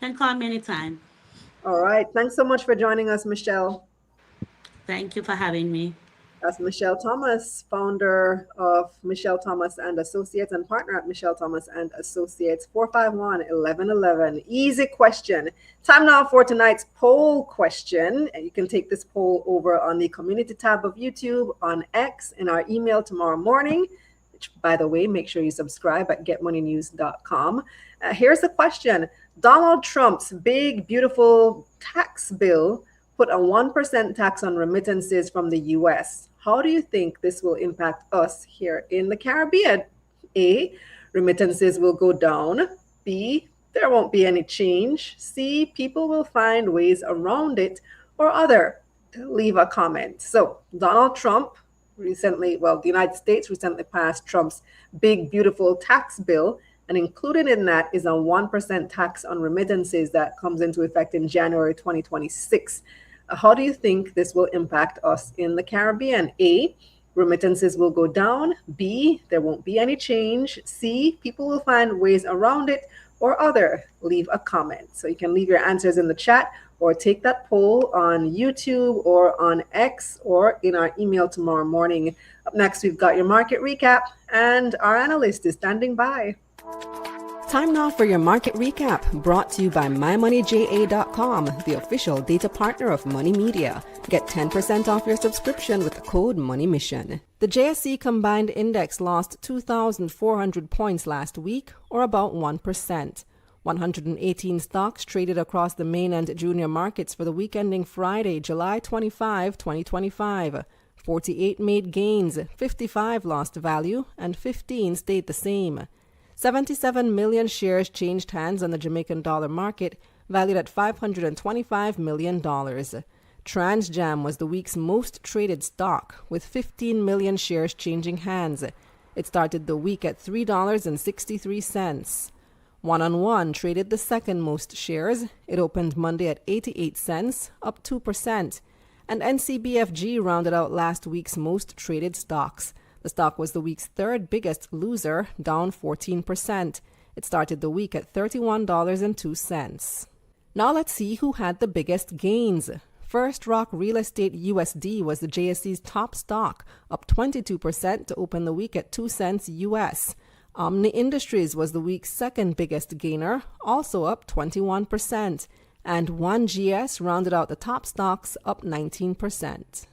Can call me anytime. All right. Thanks so much for joining us, Michelle. Thank you for having me. That's Michelle Thomas, founder of Michelle Thomas and Associates and partner at Michelle Thomas and Associates. 451-1111. Easy question. Time now for tonight's poll question. You can take this poll over on the community tab of YouTube, on X, in our email tomorrow morning, which, by the way, make sure you subscribe at getmoneynews.com. Here's the question. Donald Trump's big, beautiful tax bill put a 1% tax on remittances from the US. How do you think this will impact us here in the Caribbean? A, remittances will go down. B, there won't be any change. C, people will find ways around it. Or other, leave a comment. So, Donald Trump recently, the United States recently passed Trump's big, beautiful tax bill. And included in that is a 1% tax on remittances that comes into effect in January 2026. How do you think this will impact us in the Caribbean? A, remittances will go down. B, there won't be any change. C, people will find ways around it. Or other, leave a comment. So you can leave your answers in the chat or take that poll on YouTube or on X or in our email tomorrow morning. Up next, we've got your market recap, and our analyst is standing by. Time now for your market recap, brought to you by MyMoneyJA.com, the official data partner of Money Media. Get 10% off your subscription with the code MONEYMISSION. The JSE Combined Index lost 2,400 points last week, or about 1%. 118 stocks traded across the main and junior markets for the week ending Friday, July 25, 2025. 48 made gains, 55 lost value, and 15 stayed the same. 77 million shares changed hands on the Jamaican dollar market, valued at $525 million. Transjam was the week's most traded stock, with 15 million shares changing hands. It started the week at $3.63. One-on-One traded the second most shares. It opened Monday at 88 cents, up 2%. And NCBFG rounded out last week's most traded stocks. The stock was the week's third biggest loser, down 14%. It started the week at $31.02. Now let's see who had the biggest gains. First Rock Real Estate USD was the JSE's top stock, up 22% to open the week at 2 cents US. Omni Industries was the week's second biggest gainer, also up 21%. And 1GS rounded out the top stocks, up 19%.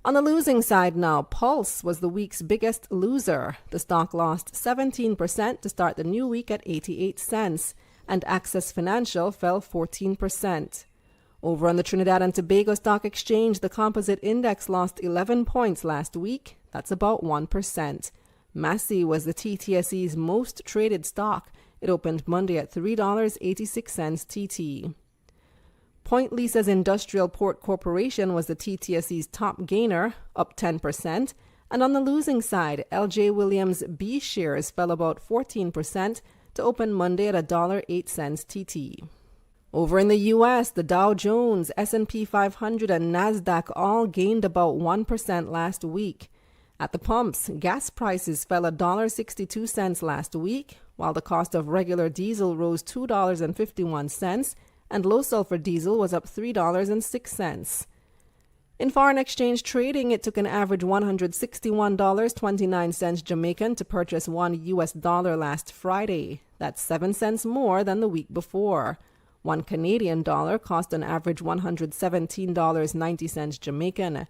On the losing side now, Pulse was the week's biggest loser. The stock lost 17% to start the new week at 88 cents, and Access Financial fell 14%. Over on the Trinidad and Tobago Stock Exchange, the composite index lost 11 points last week. That's about 1%. Massey was the TTSE's most traded stock. It opened Monday at $3.86 TT. Point Lisa's Industrial Port Corporation was the TTSE's top gainer, up 10%. And on the losing side, LJ Williams B shares fell about 14% to open Monday at $1.08 TT. Over in the U.S., the Dow Jones, S&P 500, and NASDAQ all gained about 1% last week. At the pumps, gas prices fell $1.62 last week, while the cost of regular diesel rose $2.51, and low-sulfur diesel was up $3.06. In foreign exchange trading, it took an average $161.29 Jamaican to purchase $1 US last Friday. That's 7 cents more than the week before. $1 Canadian cost an average $117.90 Jamaican.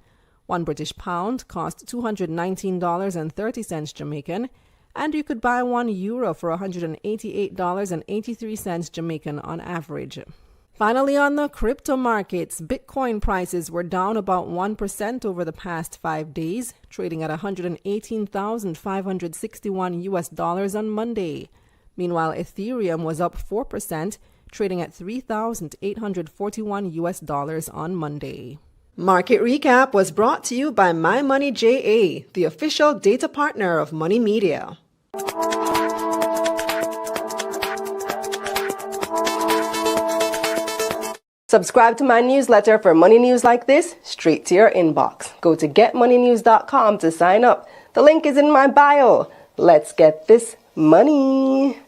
$1 British pound cost $219.30 Jamaican. And you could buy €1 for $188.83 Jamaican on average. Finally, on the crypto markets, Bitcoin prices were down about 1% over the past 5 days, trading at $118,561 on Monday. Meanwhile, Ethereum was up 4%, trading at $3,841 on Monday. Market Recap was brought to you by MyMoneyJA, the official data partner of Money Media. Subscribe to my newsletter for money news like this straight to your inbox. Go to getmoneynews.com to sign up. The link is in my bio. Let's get this money.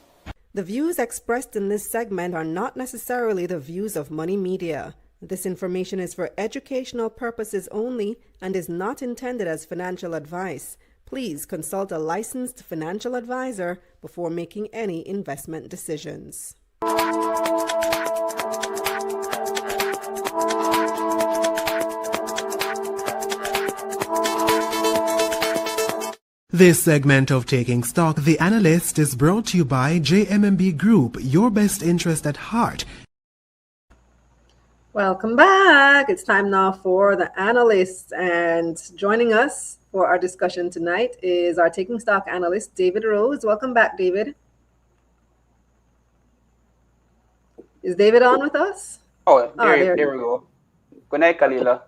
The views expressed in this segment are not necessarily the views of Money Media. This information is for educational purposes only and is not intended as financial advice. Please consult a licensed financial advisor before making any investment decisions. This segment of Taking Stock, The Analyst, is brought to you by JMMB Group, your best interest at heart. Welcome back. It's time now for the analysts, and joining us for our discussion tonight is our Taking Stock analyst, David Rose. Welcome back, David. Is David on with us? There we go. Good night, Kalila.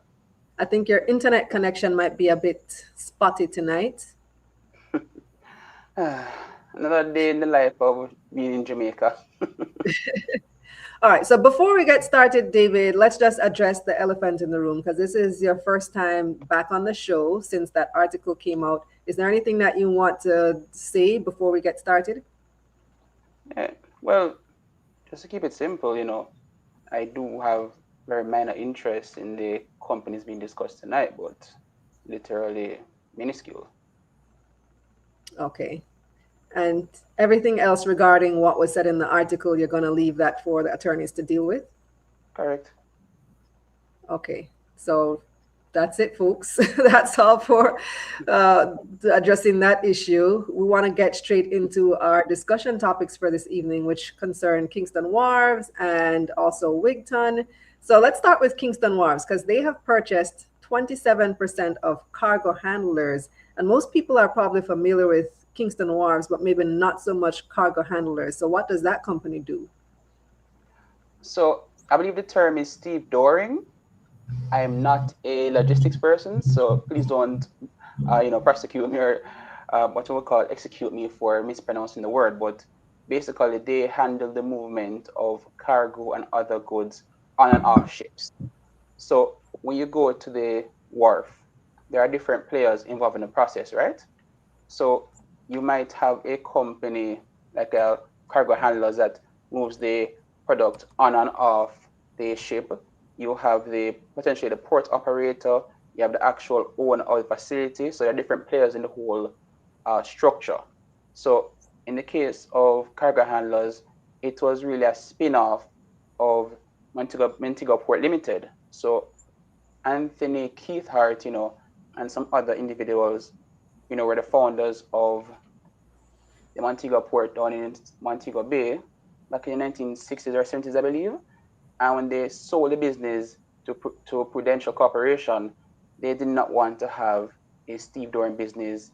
I think your internet connection might be a bit spotty tonight. Another day in the life of being in Jamaica. All right, so before we get started, David, let's just address the elephant in the room, because this is your first time back on the show since that article came out. Is there anything that you want to say before we get started? Well, just to keep it simple, I do have very minor interest in the companies being discussed tonight, but literally minuscule. Okay. And everything else regarding what was said in the article, you're going to leave that for the attorneys to deal with? Correct. Okay. So that's it, folks. That's all for addressing that issue. We want to get straight into our discussion topics for this evening, which concern Kingston Wharves and also Wigton. So let's start with Kingston Wharves, because they have purchased 27% of cargo handlers. And most people are probably familiar with Kingston Wharves, but maybe not so much cargo handlers. So what does that company do? So I believe the term is stevedoring. I am not a logistics person, so please don't, prosecute me or what we would call execute me for mispronouncing the word. But basically, they handle the movement of cargo and other goods on and off ships. So when you go to the wharf, there are different players involved in the process, right? So you might have a company like a cargo handlers that moves the product on and off the ship. You have the potentially the port operator. You have the actual owner of the facility. So there are different players in the whole structure. So in the case of cargo handlers, it was really a spin-off of Montego Port Limited. So Anthony Keith Hart, and some other individuals, were the founders of the Montego Port down in Montego Bay back in the 1960s or 70s, I believe. And when they sold the business to Prudential Corporation, they did not want to have a stevedoring business,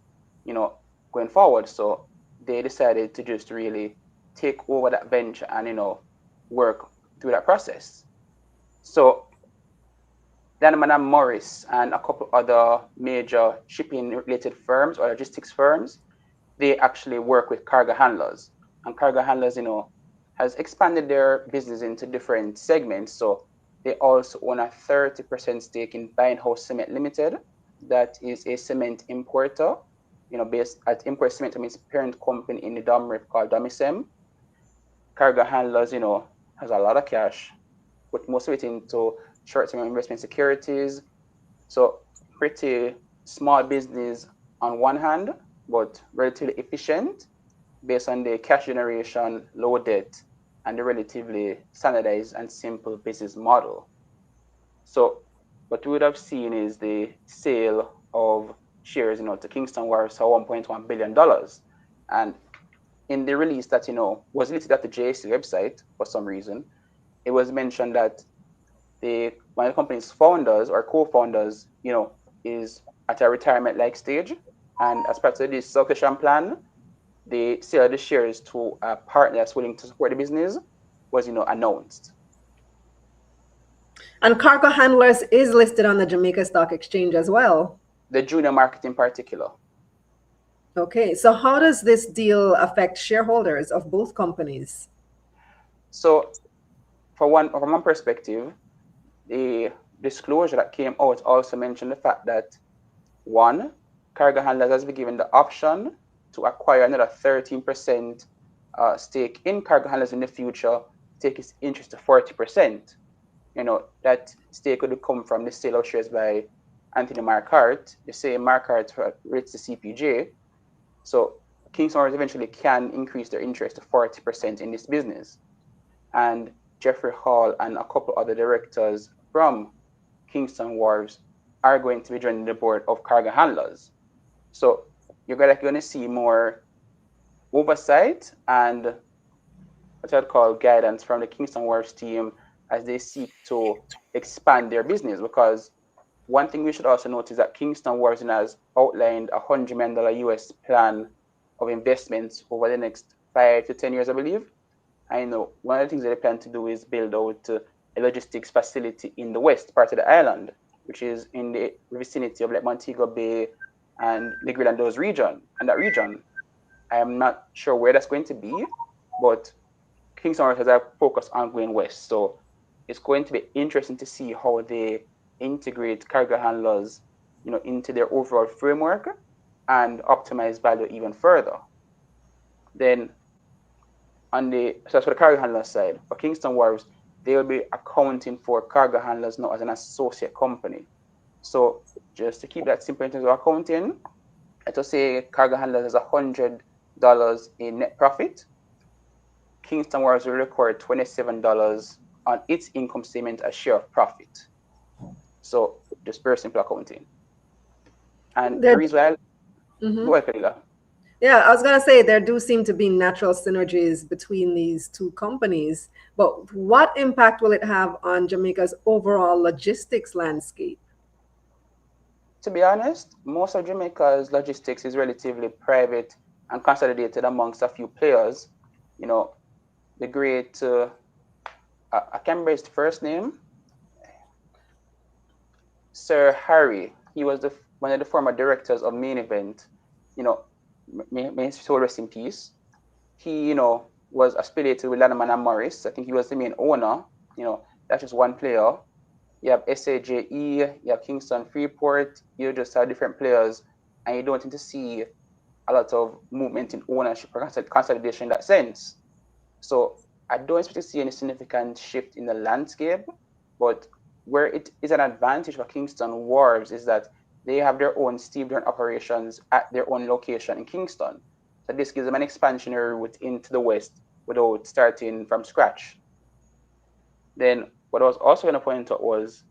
going forward. So they decided to just really take over that venture and, work through that process. So Danman and Morris and a couple other major shipping related firms or logistics firms, they actually work with cargo handlers. And cargo handlers, has expanded their business into different segments. So they also own a 30% stake in House Cement Limited. That is a cement importer, based at Import Cement, means parent company in the Domrep called Domisem. Cargo handlers, has a lot of cash, put most of it into short-term investment securities. So pretty small business on one hand, but relatively efficient based on the cash generation, low debt, and the relatively standardized and simple business model. So what we would have seen is the sale of shares, to Kingston Wharves for $1.1 billion. And in the release that, was listed at the JSC website for some reason, it was mentioned that one of the company's founders or co-founders, is at a retirement-like stage. And as part of this succession plan, the sale of the shares to a partner that's willing to support the business was, announced. And cargo handlers is listed on the Jamaica Stock Exchange as well. The junior market in particular. Okay, so how does this deal affect shareholders of both companies? So from one perspective, the disclosure that came out also mentioned the fact that, one, cargo handlers has been given the option to acquire another 13% stake in cargo handlers in the future, take its interest to 40%. That stake would come from the sale of shares by Anthony Marquardt, the same Marquardt rates the CPJ. So Kingston Wharves eventually can increase their interest to 40% in this business. And Jeffrey Hall and a couple other directors from Kingston Wharves are going to be joining the board of cargo handlers. So you're going to see more oversight and what I'd call guidance from the Kingston Wharves team as they seek to expand their business. Because one thing we should also note is that Kingston Wharves has outlined a $100 million US plan of investments over the next 5 to 10 years, I believe. I know one of the things that they plan to do is build out a logistics facility in the west part of the island, which is in the vicinity of Montego Bay and Negril and those region. And that region, I am not sure where that's going to be, but Kingston Wharves has a focus on going west. So it's going to be interesting to see how they integrate cargo handlers, into their overall framework and optimize value even further. Then so for the cargo handler side, for Kingston Wharves, they will be accounting for cargo handlers now as an associate company. So just to keep that simple in terms of accounting, let's say cargo handlers has $100 in net profit. Kingston Wharves will record $27 on its income statement as share of profit. So just very simple accounting. And the reason why go ahead, Kalila. Yeah, I was going to say there do seem to be natural synergies between these two companies, but what impact will it have on Jamaica's overall logistics landscape? To be honest, most of Jamaica's logistics is relatively private and consolidated amongst a few players. You know, the great, I can't remember his first name, Sir Harry. He was one of the former directors of Main Event. You know, may his soul rest in peace. He, was affiliated with Lanman and Morris. I think he was the main owner. That's just one player. You have SAJE, you have Kingston Freeport. You just have different players, and you don't tend to see a lot of movement in ownership or consolidation in that sense. So I don't expect to see any significant shift in the landscape, but where it is an advantage for Kingston Wharves is that they have their own stevedoring operations at their own location in Kingston. So this gives them an expansionary route into the west without starting from scratch. Then what I was also going to point out was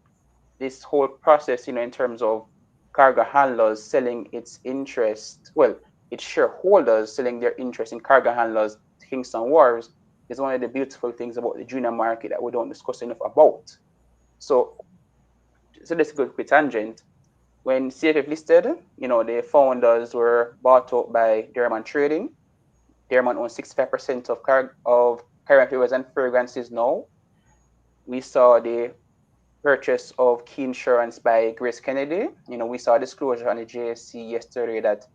this whole process, in terms of cargo handlers selling its interest, its shareholders selling their interest in cargo handlers to Kingston Wharves is one of the beautiful things about the junior market that we don't discuss enough about. So let's go quick tangent. When CFF listed, the founders were bought out by Derman Trading. Derman owns 65% of Caribbean Flavors and Fragrances now. We saw the purchase of Key Insurance by Grace Kennedy. We saw a disclosure on the JSC yesterday that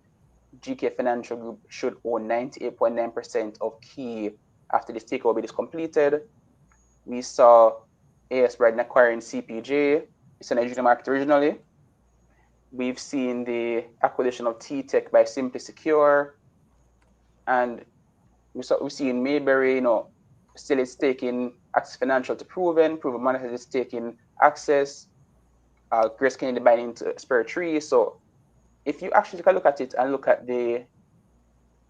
GK Financial Group should own 98.9% of Key after this takeover is completed. We saw AS Bradden acquiring CPJ. It's an Nigerian market originally. We've seen the acquisition of T-Tech by Simply Secure. And we've seen Mayberry, still is taking Access Financial to Proven Management is taking Access, Grace Kennedy buying into Spirit Tree. So if you actually take a look at it and look at the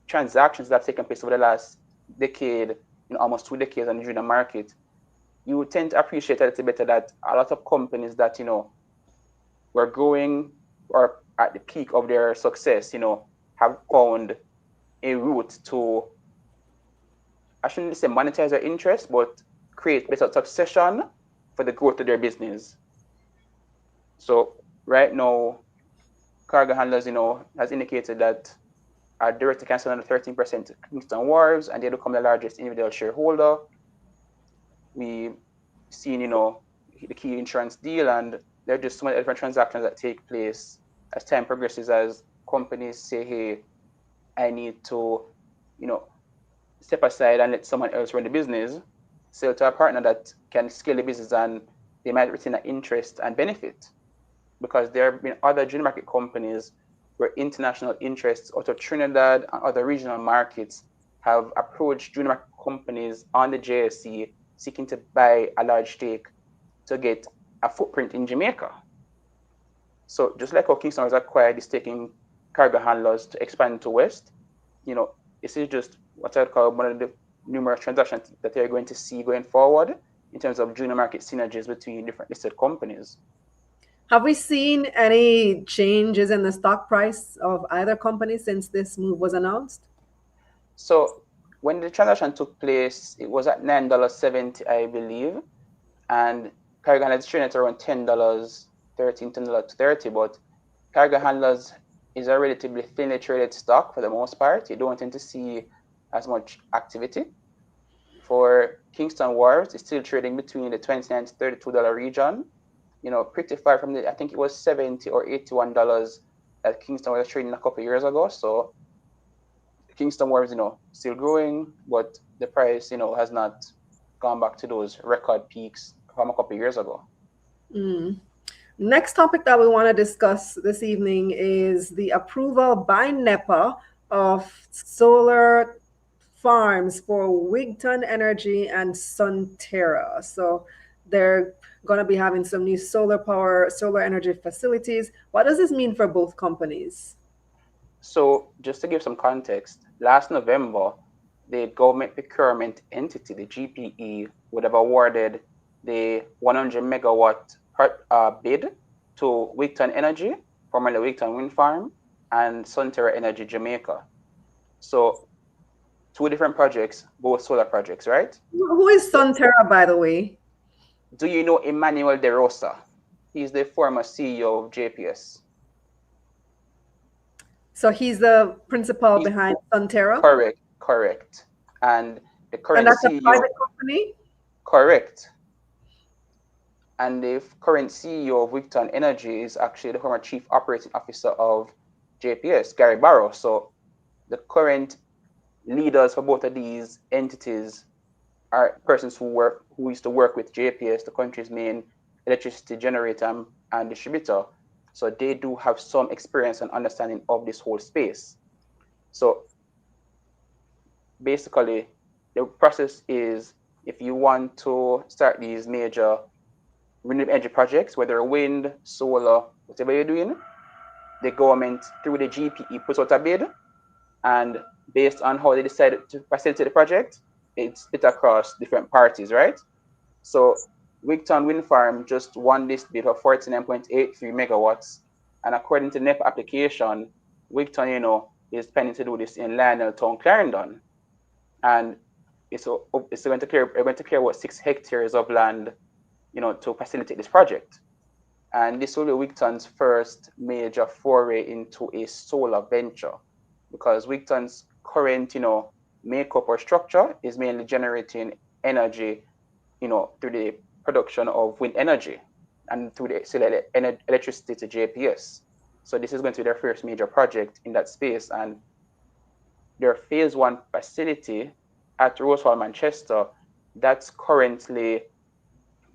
transactions that have taken place over the last decade, almost 2 decades on the junior market, you would tend to appreciate a little better that a lot of companies that, were growing or at the peak of their success, have found a route to, I shouldn't say monetize their interest, but create better succession for the growth of their business. So right now, Cargo Handlers, has indicated that our director can sell under 13% to Kingston Wharves, and they become the largest individual shareholder. We've seen, the Key Insurance deal, and there are just so many different transactions that take place as time progresses, as companies say, hey, I need to, step aside and let someone else run the business, sell to a partner that can scale the business, and they might retain an interest and benefit. Because there have been other junior market companies where international interests out of Trinidad and other regional markets have approached junior market companies on the JSC seeking to buy a large stake to get a footprint in Jamaica. So just like how Kingston has acquired the stake in Cargo Handlers to expand to West, this is just what I'd call one of the numerous transactions that they're going to see going forward in terms of junior market synergies between different listed companies. Have we seen any changes in the stock price of either company since this move was announced? So when the transaction took place, it was at $9.70, I believe, and Cargo Handlers traded at around $10, $13, $10.30, but Cargo Handlers is a relatively thinly traded stock for the most part. You don't tend to see as much activity. For Kingston Wharves, it's still trading between the $29 to $32 region. Pretty far from I think it was $70 or $81 that Kingston was trading a couple of years ago. So Kingston Wharves, still growing, but the price, has not gone back to those record peaks from a couple of years ago. Next topic that we want to discuss this evening is the approval by NEPA of solar farms for Wigton Energy and Sunterra. So they're going to be having some new solar energy facilities. What does this mean for both companies? So just to give some context, last November, the government procurement entity, the GPE, would have awarded the 100 megawatt bid to Wigton Energy, formerly Wigton Wind Farm, and Sunterra Energy Jamaica. So 2 different projects, both solar projects, right? Who is Sunterra, by the way? Do you know Emmanuel De Rosa? He's the former CEO of JPS. So he's the principal He's behind Sunterra, correct. And the and current that's a CEO, private company. correct. And the current CEO of Wigton Energy is actually the former chief operating officer of JPS, Gary Barrow. So the current leaders for both of these entities are persons who used to work with JPS, the country's main electricity generator and distributor. So they do have some experience and understanding of this whole space. So basically, the process is, if you want to start these major renewable energy projects, whether wind, solar, whatever you're doing, the government through the GPE puts out a bid, and based on how they decided to facilitate the project, it's split across different parties, right? So Wigton Wind Farm just won this bid for 49.83 megawatts, and according to the NEPA application, Wigton, is planning to do this in Lionel Town, Clarendon, and it's going to clear about 6 hectares of land, to facilitate this project. And this will be Wigton's first major foray into a solar venture, because Wigton's current, makeup or structure is mainly generating energy, through the production of wind energy and through the sale electricity to JPS. So this is going to be their first major project in that space, and their phase 1 facility at Rosewall, Manchester, that's currently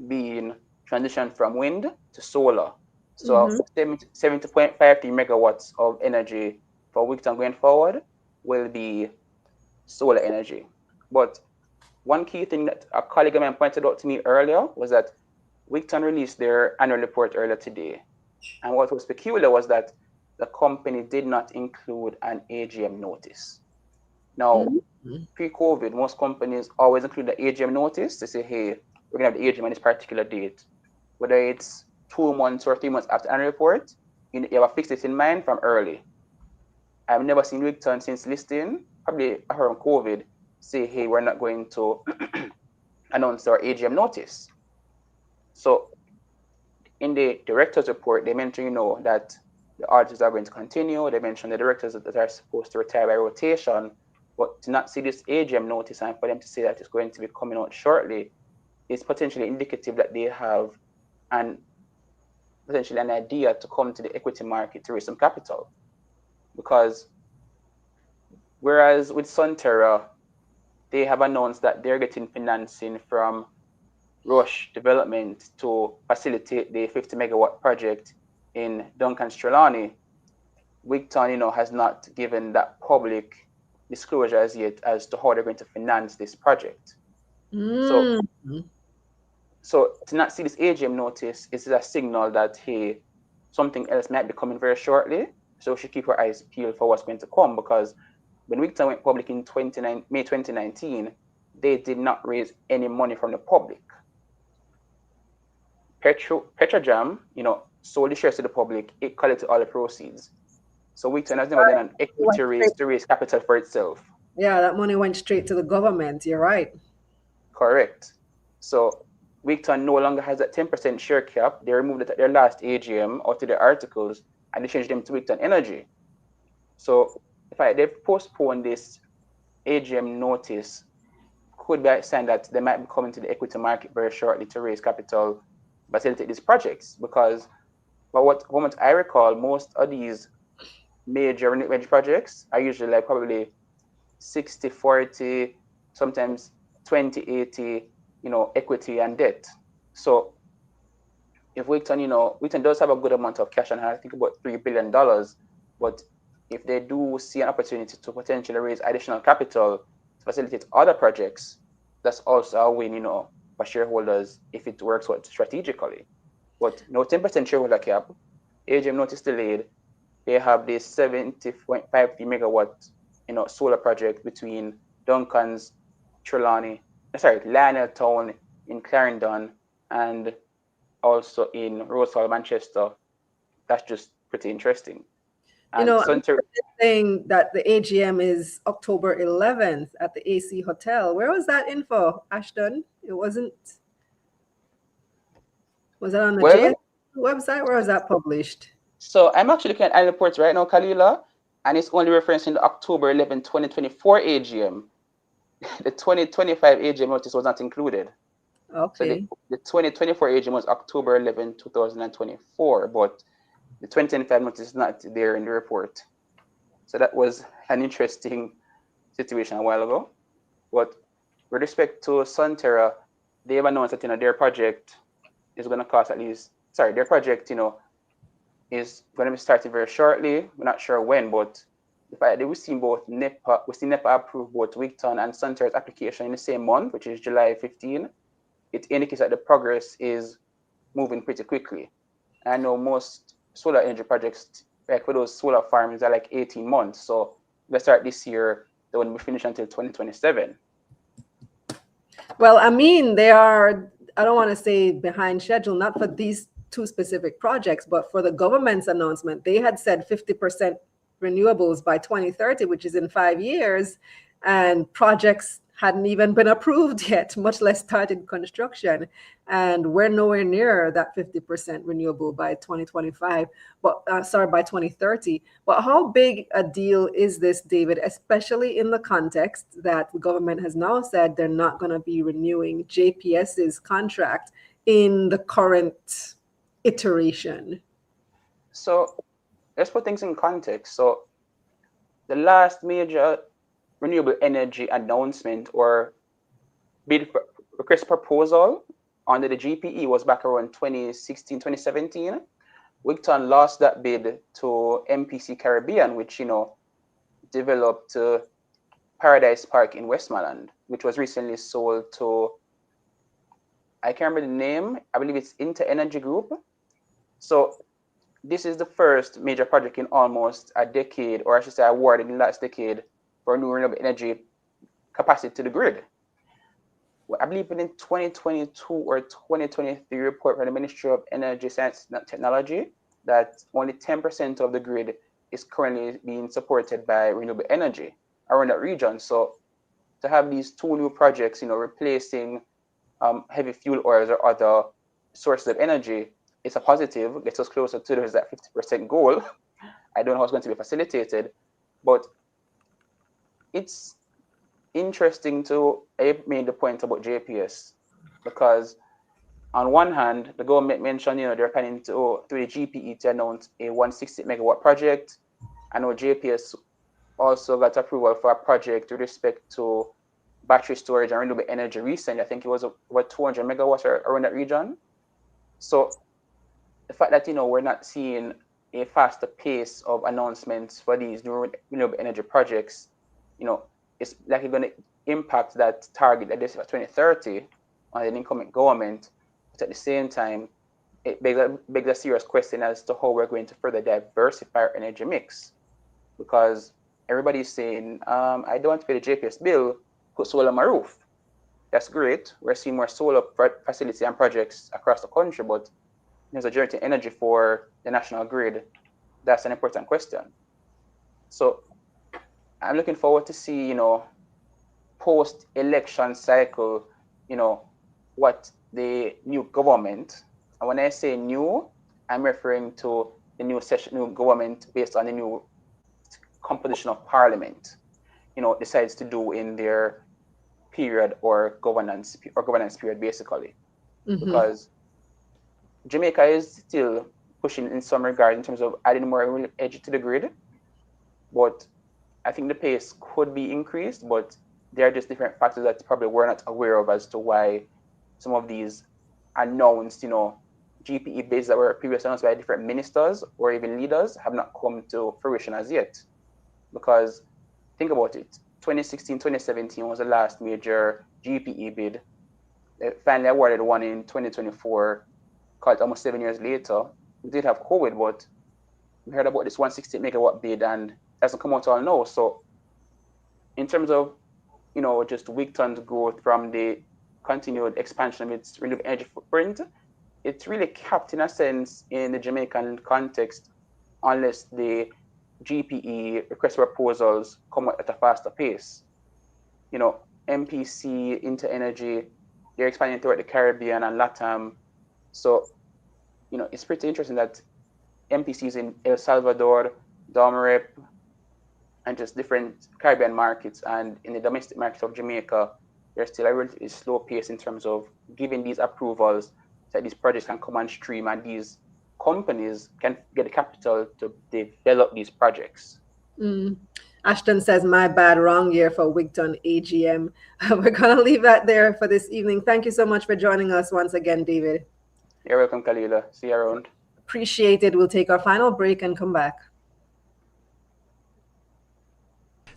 being transitioned from wind to solar. So 70.53 megawatts of energy for Wigton going forward will be solar energy. But one key thing that a colleague of mine pointed out to me earlier was that Wigton released their annual report earlier today. And what was peculiar was that the company did not include an AGM notice. Now, pre-COVID, most companies always include the AGM notice to say, hey, we're going to have the AGM on this particular date. Whether it's 2 months or 3 months after annual report, you have a fixed date in mind from early. I've never seen Wigton since listing, probably around COVID, say, hey, we're not going to announce our AGM notice. So in the director's report, they mention, that the auditors are going to continue. They mention the directors that are supposed to retire by rotation, but to not see this AGM notice and for them to say that it's going to be coming out shortly is potentially indicative that they have potentially an idea to come to the equity market to raise some capital. Because whereas with Sunterra, they have announced that they're getting financing from Rush Development to facilitate the 50 megawatt project in Duncan's Trelawney, Wigton, has not given that public disclosure as yet as to how they're going to finance this project. So to not see this AGM notice is a signal that, hey, something else might be coming very shortly. So we should keep our eyes peeled for what's going to come, because when Wigton went public in May 2019, they did not raise any money from the public. Petrojam, sold the shares to the public, it collected all the proceeds. So Wigton has never done an equity raise to raise capital for itself. Yeah, that money went straight to the government. You're right. Correct. So Wigton no longer has that 10% share cap. They removed it at their last AGM out of their articles, and they changed them to Wigton Energy. So they've postponed this AGM notice, could be a sign that they might be coming to the equity market very shortly to raise capital, facilitate these projects. Because, from what I recall, most of these major renewable energy projects are usually like probably 60-40, sometimes 20-80, equity and debt. So if Wigton, Wigton does have a good amount of cash on hand, I think about $3 billion, but if they do see an opportunity to potentially raise additional capital to facilitate other projects, that's also a win, for shareholders if it works out strategically. But no 10% shareholder cap, AGM notice delayed. They have this 70.53 megawatt, solar project between Duncan's Lionel Town in Clarendon and also in Rosewall, Manchester. That's just pretty interesting. And I'm saying that the AGM is October 11th at the AC Hotel. Where was that info, Ashton? It wasn't. Was it on the JS website? Where was that published? So I'm actually looking at annual reports right now, Kalila, and it's only referencing the October 11, 2024 AGM. The 2025 AGM notice was not included. So Okay. the 2024 AGM was October 11, 2024, but the 2025 notice is not there in the report. So that was an interesting situation a while ago. But with respect to Sunterra, they've announced that their project is going to cost their project is going to be starting very shortly. We're not sure when, but the fact that we've seen NEPA approve both Wigton and Sunterra's application in the same month, which is July 15. It indicates that the progress is moving pretty quickly. I know most solar energy projects, like for those solar farms, are like 18 months. So let's start this year, they won't be finished until 2027. Well, I mean, they are, I don't want to say behind schedule, not for these two specific projects, but for the government's announcement. They had said 50% renewables by 2030, which is in 5 years, and projects hadn't even been approved yet, much less started construction. And we're nowhere near that 50% renewable by 2025, by 2030. But how big a deal is this, David, especially in the context that the government has now said they're not going to be renewing JPS's contract in the current iteration? So let's put things in context. So the last major renewable energy announcement or bid request proposal under the GPE was back around 2016, 2017. Wigton lost that bid to MPC Caribbean, which, developed Paradise Park in Westmoreland, which was recently sold to, I can't remember the name, I believe it's Inter Energy Group. So this is the first major project in almost a decade, or I should say awarded in the last decade, for new renewable energy capacity to the grid. I believe in 2022 or 2023 report from the Ministry of Energy, Science and Technology that only 10% of the grid is currently being supported by renewable energy around that region. So to have these two new projects, replacing heavy fuel oils or other sources of energy, it's a positive, gets us closer to that 50% goal. I don't know how it's going to be facilitated, but it's interesting to made the point about JPS, because on one hand, the government mentioned, they're planning to, through the GPE, to announce a 160 megawatt project. I know JPS also got approval for a project with respect to battery storage and renewable energy recently. I think it was about 200 megawatts around that region. So the fact that, we're not seeing a faster pace of announcements for these new renewable energy projects, it's likely going to impact that target that is for 2030 on the incoming government. But at the same time, it begs a serious question as to how we're going to further diversify our energy mix. Because everybody's saying, I don't want to pay the JPS bill, put solar on my roof. That's great. We're seeing more solar facilities and projects across the country, but there's a generating energy for the national grid. That's an important question. So I'm looking forward to see, post-election cycle, what the new government, and when I say new, I'm referring to the new government based on the new composition of parliament, decides to do in their period or governance period, basically. Mm-hmm. Because Jamaica is still pushing in some regard in terms of adding more edge to the grid, but I think the pace could be increased, but there are just different factors that probably we're not aware of as to why some of these announced, GPE bids that were previously announced by different ministers or even leaders have not come to fruition as yet. Because think about it, 2016, 2017 was the last major GPE bid. They finally awarded one in 2024, called almost 7 years later. We did have COVID, but we heard about this 160 megawatt bid and it hasn't come out all now. So in terms of, just Wigton's growth from the continued expansion of its renewable energy footprint, it's really capped in a sense in the Jamaican context unless the GPE request proposals come out at a faster pace. MPC, Inter Energy, they're expanding throughout the Caribbean and LATAM. So, it's pretty interesting that MPCs in El Salvador, Domerep, and just different Caribbean markets. And in the domestic market of Jamaica, there's still a relatively slow pace in terms of giving these approvals so that these projects can come on stream and these companies can get the capital to develop these projects. Ashton says, my bad, wrong year for Wigton AGM. We're going to leave that there for this evening. Thank you so much for joining us once again, David. You're welcome, Kalila. See you around. Appreciate it. We'll take our final break and come back.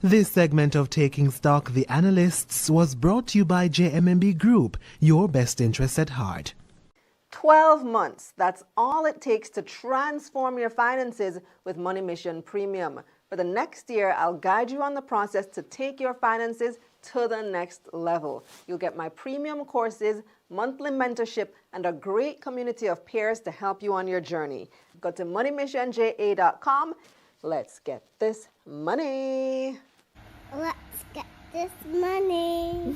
This segment of Taking Stock, The Analysts, was brought to you by JMMB Group, your best interest at heart. 12 months. That's all it takes to transform your finances with Money Mission Premium. For the next year, I'll guide you on the process to take your finances to the next level. You'll get my premium courses, monthly mentorship, and a great community of peers to help you on your journey. Go to moneymissionja.com. Let's get this money. Let's get this money.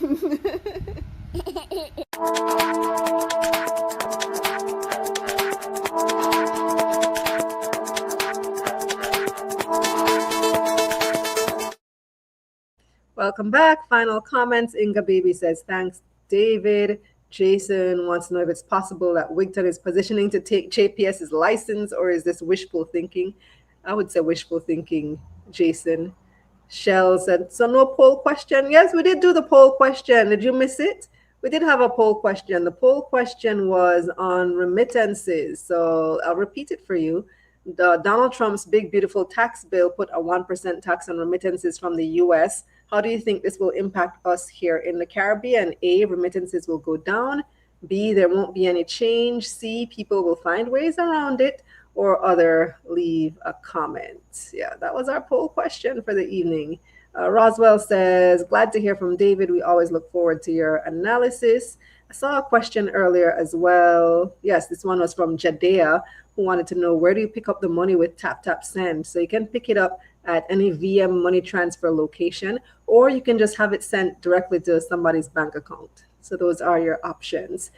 Welcome back. Final comments. Inga Baby says, thanks, David. Jason wants to know if it's possible that Wigton is positioning to take JPS's license, or is this wishful thinking? I would say wishful thinking, Jason. Shell said, so no poll question. Yes, we did do the poll question. Did you miss it? We did have a poll question. The poll question was on remittances. So I'll repeat it for you. Donald Trump's big, beautiful tax bill put a 1% tax on remittances from the U.S. How do you think this will impact us here in the Caribbean? A, remittances will go down. B, there won't be any change. C, people will find ways around it. Or other, leave a comment. Yeah, that was our poll question for the evening. Roswell says, glad to hear from David. We always look forward to your analysis. I saw a question earlier as well. Yes, this one was from Jadea, who wanted to know, where do you pick up the money with Tap Tap Send? So you can pick it up at any VM money transfer location, or you can just have it sent directly to somebody's bank account. So those are your options.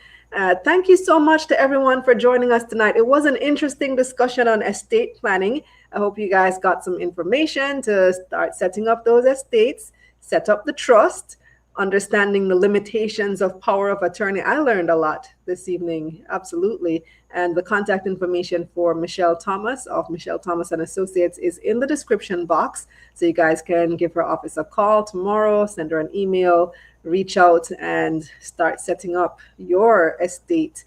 Thank you so much to everyone for joining us tonight. It was an interesting discussion on estate planning. I hope you guys got some information to start setting up those estates, set up the trust, understanding the limitations of power of attorney. I learned a lot this evening, absolutely. And the contact information for Michelle Thomas of Michelle Thomas and Associates is in the description box. So you guys can give her office a call tomorrow, send her an email, reach out and start setting up your estate.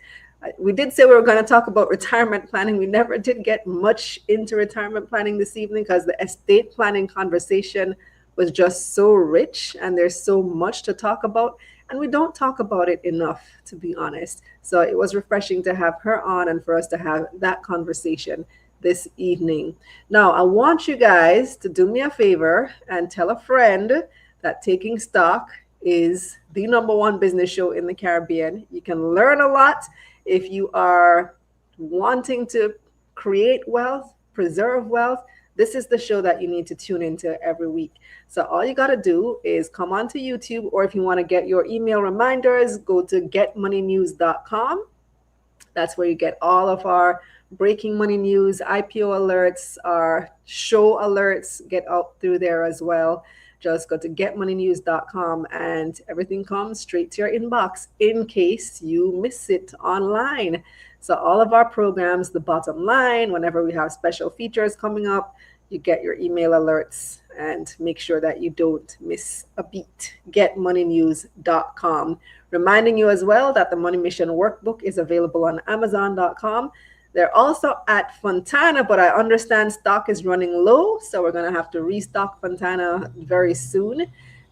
We did say we were going to talk about retirement planning. We never did get much into retirement planning this evening because the estate planning conversation was just so rich and there's so much to talk about. And we don't talk about it enough, to be honest. So it was refreshing to have her on and for us to have that conversation this evening. Now, I want you guys to do me a favor and tell a friend that Taking Stock is the #1 business show in the Caribbean. You can learn a lot if you are wanting to create wealth, preserve wealth. This is the show that you need to tune into every week. So all you got to do is come onto YouTube, or if you want to get your email reminders, go to getmoneynews.com. That's where you get all of our breaking money news, IPO alerts, our show alerts get out through there as well. Just go to getmoneynews.com and everything comes straight to your inbox in case you miss it online. So all of our programs, the bottom line, whenever we have special features coming up, you get your email alerts and make sure that you don't miss a beat. Getmoneynews.com. Reminding you as well that the Money Mission Workbook is available on Amazon.com. They're also at Fontana, but I understand stock is running low, so we're going to have to restock Fontana very soon.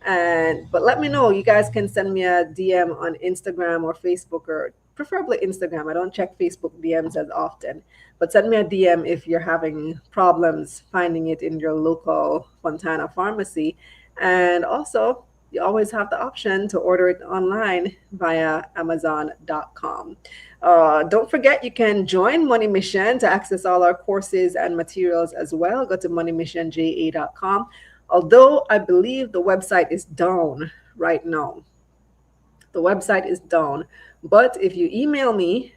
But let me know. You guys can send me a DM on Instagram or Facebook, or preferably Instagram. I don't check Facebook DMs as often, but send me a DM if you're having problems finding it in your local Fontana pharmacy. And also, you always have the option to order it online via Amazon.com. Don't forget, you can join Money Mission to access all our courses and materials as well. Go to moneymissionja.com. Although I believe the website is down right now. The website is down. But if you email me,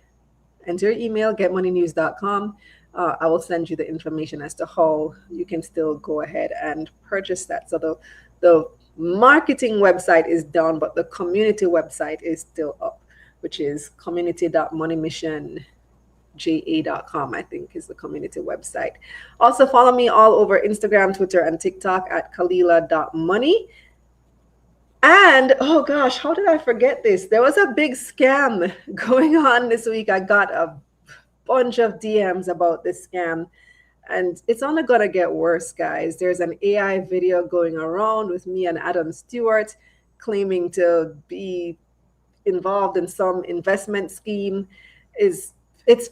enter your email, getmoneynews.com, I will send you the information as to how you can still go ahead and purchase that. So the marketing website is down, but the community website is still up, which is community.moneymissionja.com, I think is the community website. Also follow me all over Instagram, Twitter, and TikTok at kalila.money. And oh gosh, how did I forget this? There was a big scam going on this week. I got a bunch of DMs about this scam, and it's only gonna get worse, guys. There's an AI video going around with me and Adam Stewart claiming to be involved in some investment scheme. It's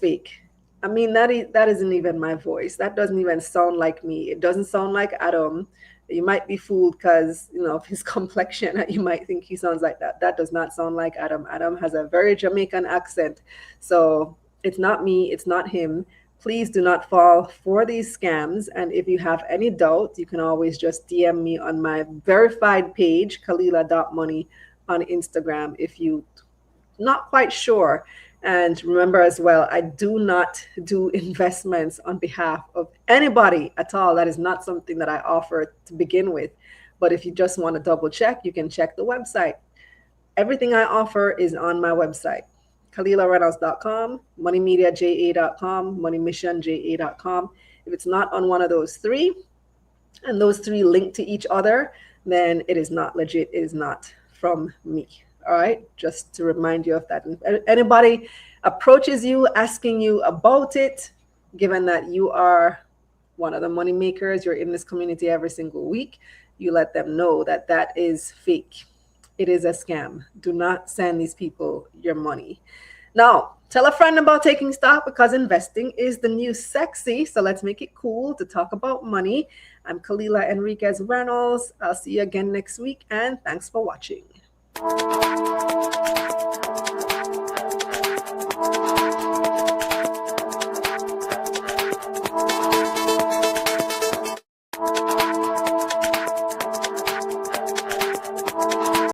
fake. I mean, that isn't even my voice. That doesn't even sound like me. It doesn't sound like Adam. You might be fooled because, you know, of his complexion. You might think he sounds like that. That does not sound like Adam. Adam has a very Jamaican accent. So it's not me. It's not him. Please do not fall for these scams. And if you have any doubt, you can always just DM me on my verified page, kalila.money, on Instagram if you not quite sure. And remember as well, I do not do investments on behalf of anybody at all. That is not something that I offer to begin with. But if you just want to double check, you can check the website. Everything I offer is on my website, KalilaReynolds.com, MoneyMediaJA.com, MoneyMissionJA.com. If it's not on one of those three, and those three link to each other, then it is not legit. It is not from me. All right, just to remind you of that. If anybody approaches you asking you about it, given that you are one of the money makers, you're in this community every single week, you let them know that that is fake. It is a scam. Do not send these people your money. Now, tell a friend about taking stock, because investing is the new sexy. So let's make it cool to talk about money. I'm Kalila Enriquez Reynolds. I'll see you again next week, and thanks for watching.